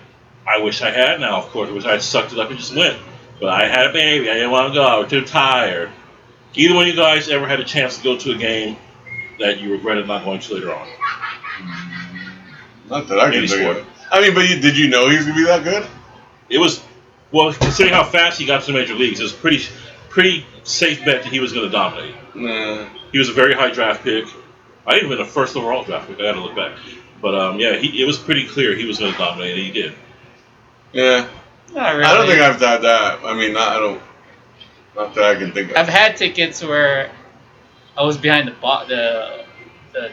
Speaker 1: I wish I had now, of course. I wish I had sucked it up and just went. But I had a baby. I didn't want to go. I was too tired. Either one of you guys ever had a chance to go to a game that you regretted not going to later on?
Speaker 2: Not that I can think of. I mean, but did you know he was going to be that good?
Speaker 1: It was, considering how fast he got to the major leagues, it was pretty safe bet that he was going to dominate.
Speaker 2: Nah.
Speaker 1: He was a very high draft pick. I didn't win a first overall draft pick. I got to look back. But, it was pretty clear he was going to dominate, and he did.
Speaker 2: Yeah.
Speaker 3: Not really.
Speaker 2: I don't think I've had that. I mean, not that I can think of.
Speaker 3: I've had tickets where I was behind the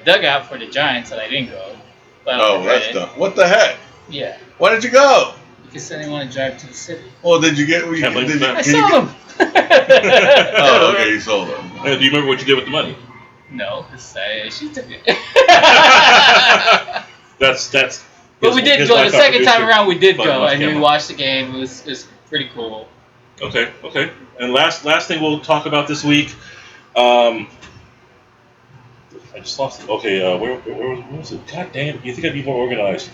Speaker 3: dugout for the Giants and I didn't go.
Speaker 2: But that's dumb. What the heck?
Speaker 3: Yeah.
Speaker 2: Why did you go?
Speaker 3: Because I didn't want to drive to the city.
Speaker 2: Well, did you get?
Speaker 3: I sold them.
Speaker 2: Oh, okay, you sold them.
Speaker 1: Do you remember what you did with the money?
Speaker 3: No, because she took it.
Speaker 1: That's.
Speaker 3: But we did go. The second time around, we did go, and we watched the game. It was pretty cool.
Speaker 1: Okay. And last thing we'll talk about this week. I just lost it. Okay, where was it? God damn, you think I'd be more organized.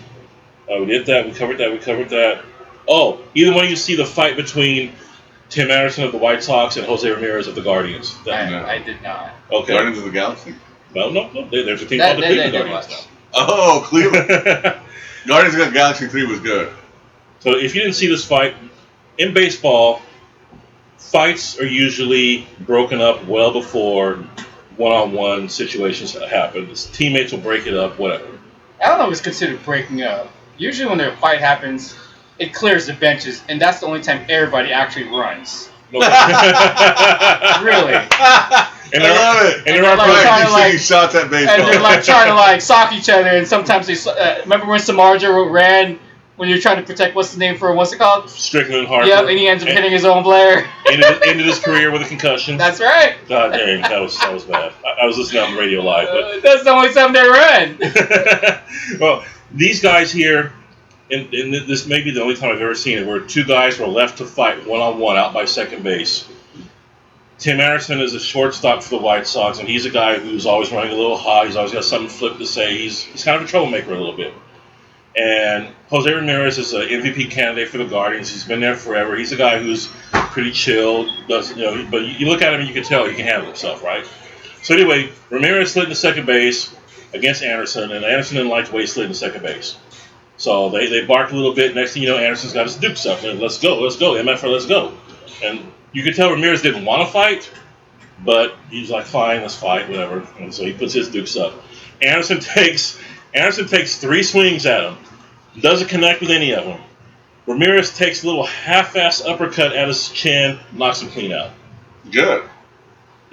Speaker 1: We did that, we covered that. Oh, either one of you see the fight between Tim Anderson of the White Sox and Jose Ramirez of the Guardians?
Speaker 3: I did not.
Speaker 2: Okay. Guardians of the Galaxy?
Speaker 1: No. There's a team called the Cleveland Guardians.
Speaker 2: Oh, Cleveland. Guardians of the Galaxy 3 was good.
Speaker 1: So if you didn't see this fight, in baseball, fights are usually broken up well before one-on-one situations happen. Teammates will break it up, whatever.
Speaker 3: I don't know if it's considered breaking up. Usually when a fight happens, it clears the benches, and that's the only time everybody actually runs.
Speaker 1: Really?
Speaker 2: And I love it. And they're like trying to like shots at baseball.
Speaker 3: And they're like trying to like sock each other, and sometimes they remember when Samardzija ran when you're trying to protect what's it called?
Speaker 1: Strickland Harper.
Speaker 3: Yep, and he ends up hitting his own player.
Speaker 1: ended his career with a concussion.
Speaker 3: That's right.
Speaker 1: God dang, that was bad. I was listening on the radio live, but
Speaker 3: that's the only time they run.
Speaker 1: well, these guys here, and this may be the only time I've ever seen it, where two guys were left to fight one-on-one out by second base. Tim Anderson is a shortstop for the White Sox, and he's a guy who's always running a little hot. He's always got something flip to say. He's kind of a troublemaker a little bit. And Jose Ramirez is an MVP candidate for the Guardians. He's been there forever. He's a guy who's pretty chill, but you look at him and you can tell he can handle himself, right? So anyway, Ramirez slid into second base against Anderson, and Anderson didn't like the way he slid into second base. So they barked a little bit. Next thing you know, Anderson's got his dukes up. And let's go, MFR, let's go. And you could tell Ramirez didn't want to fight, but he's like, fine, let's fight, whatever. And so he puts his dukes up. Anderson takes 3 swings at him. Doesn't connect with any of them. Ramirez takes a little half-ass uppercut at his chin, knocks him clean out.
Speaker 2: Good.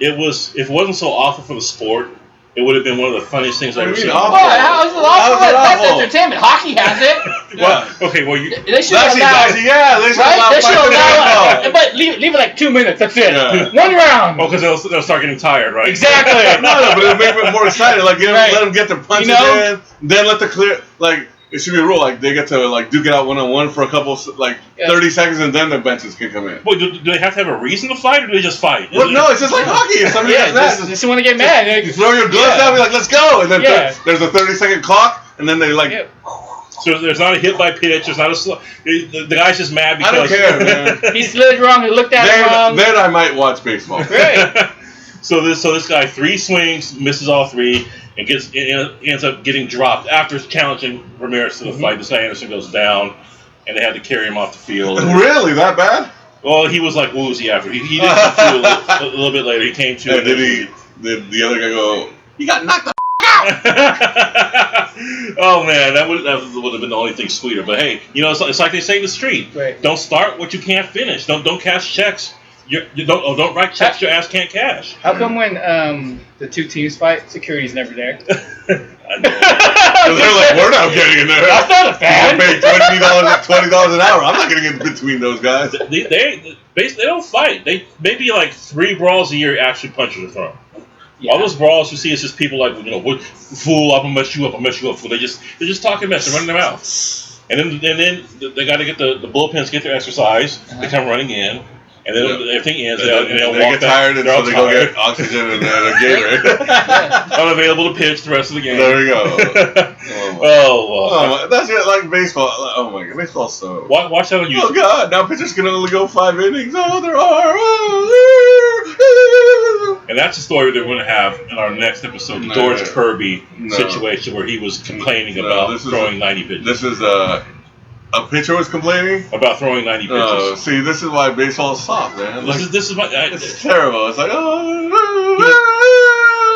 Speaker 1: If it wasn't so awful for the sport, it would have been one of the funniest things I've ever seen.
Speaker 3: How is it awful? That's entertainment. Hockey has it.
Speaker 1: Well, okay, well,
Speaker 3: they should allow.
Speaker 2: They should allow.
Speaker 3: But leave it like 2 minutes. That's it.
Speaker 2: Yeah.
Speaker 3: 1 round.
Speaker 1: Oh, because they'll start getting tired, right?
Speaker 3: Exactly.
Speaker 2: No, but it'll make it more exciting. Like, let them get their punches in, then let the clear. Like, it should be a rule. Like, they get to duke it out one-on-one for a couple, 30 seconds, and then the benches can come in.
Speaker 1: Well, do they have to have a reason to fight, or do they just fight?
Speaker 2: Well, no, it's just like hockey. If somebody gets mad,
Speaker 3: just want to get mad.
Speaker 2: You throw your gloves down, be like, let's go, and then there's a 30-second clock, and then they
Speaker 1: So there's not a hit by pitch. There's not a slow. The guy's just mad because
Speaker 2: I don't care, man.
Speaker 3: He slid wrong. He looked at it wrong.
Speaker 2: Then I might watch baseball.
Speaker 3: Right.
Speaker 1: So this guy 3 swings, misses all 3, and ends up getting dropped after challenging Ramirez to the fight. This guy Anderson goes down, and they had to carry him off the field.
Speaker 2: Really, that bad?
Speaker 1: Well, he was like woozy after. He did come to a little bit later. He came to.
Speaker 2: And did the other guy go? You got knocked the out.
Speaker 1: Oh man, that would have been the only thing sweeter. But hey, it's like they say in the street.
Speaker 3: Right.
Speaker 1: Don't start what you can't finish. Don't cash checks. You don't write checks your ass can't cash.
Speaker 3: How come when the two teams fight, security's never there?
Speaker 2: I know. They're like, we're not getting in there.
Speaker 3: That's not a fan.
Speaker 2: I'm paying $20 an hour. I'm not getting in between those guys.
Speaker 1: They don't fight. They maybe like 3 brawls a year actually punches are thrown. Yeah. All those brawls you see is just people like, fool, I'm gonna mess you up, fool. They're just talking mess, they're running their mouth. And then they got to get the bullpens, get their exercise. They come running in. And then everything ends. They
Speaker 2: get tired, and so they go get oxygen and a Gatorade.
Speaker 1: Unavailable to pitch the rest of the game.
Speaker 2: There you go. That's it, like baseball. Oh my god, baseball so.
Speaker 1: Watch that on YouTube.
Speaker 2: Oh god, now pitchers can only go 5 innings. Oh, there are.
Speaker 1: And that's the story that we're going to have in our next episode, the George Kirby situation where he was complaining about throwing 90 pitches.
Speaker 2: This is a pitcher was complaining
Speaker 1: about throwing 90 pitches.
Speaker 2: See, this is why baseball is soft, man.
Speaker 1: This is my.
Speaker 2: It's terrible. It's like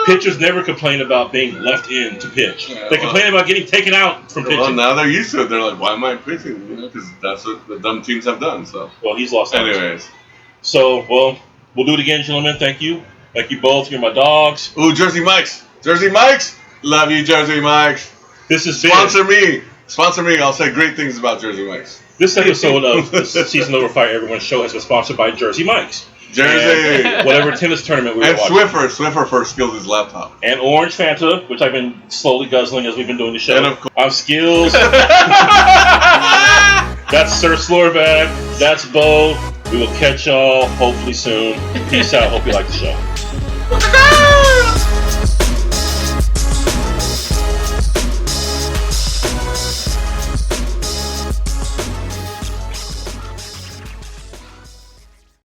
Speaker 1: pitchers never complain about being left in to pitch. They complain about getting taken out from pitching.
Speaker 2: Well, now they're used to it. They're like, why am I pitching? Because that's what the dumb teams have done. So.
Speaker 1: Well, he's lost.
Speaker 2: Anyways.
Speaker 1: So, we'll do it again, gentlemen. Thank you. Thank you both. You're my dogs.
Speaker 2: Ooh, Jersey Mike's. Jersey Mike's. Love you, Jersey Mike's.
Speaker 1: This is
Speaker 2: Sponsor me. Sponsor me. I'll say great things about Jersey Mike's.
Speaker 1: This episode of the Season Over Fire Everyone's Show has been sponsored by Jersey Mike's.
Speaker 2: Jersey.
Speaker 1: And whatever tennis tournament we were watching.
Speaker 2: And Swiffer for Skillz' laptop.
Speaker 1: And Orange Fanta, which I've been slowly guzzling as we've been doing the show.
Speaker 2: And of course.
Speaker 1: I'm Skillz. That's Sir Slorbag. That's Bo. We will catch y'all hopefully soon. Peace out. Hope you like the show.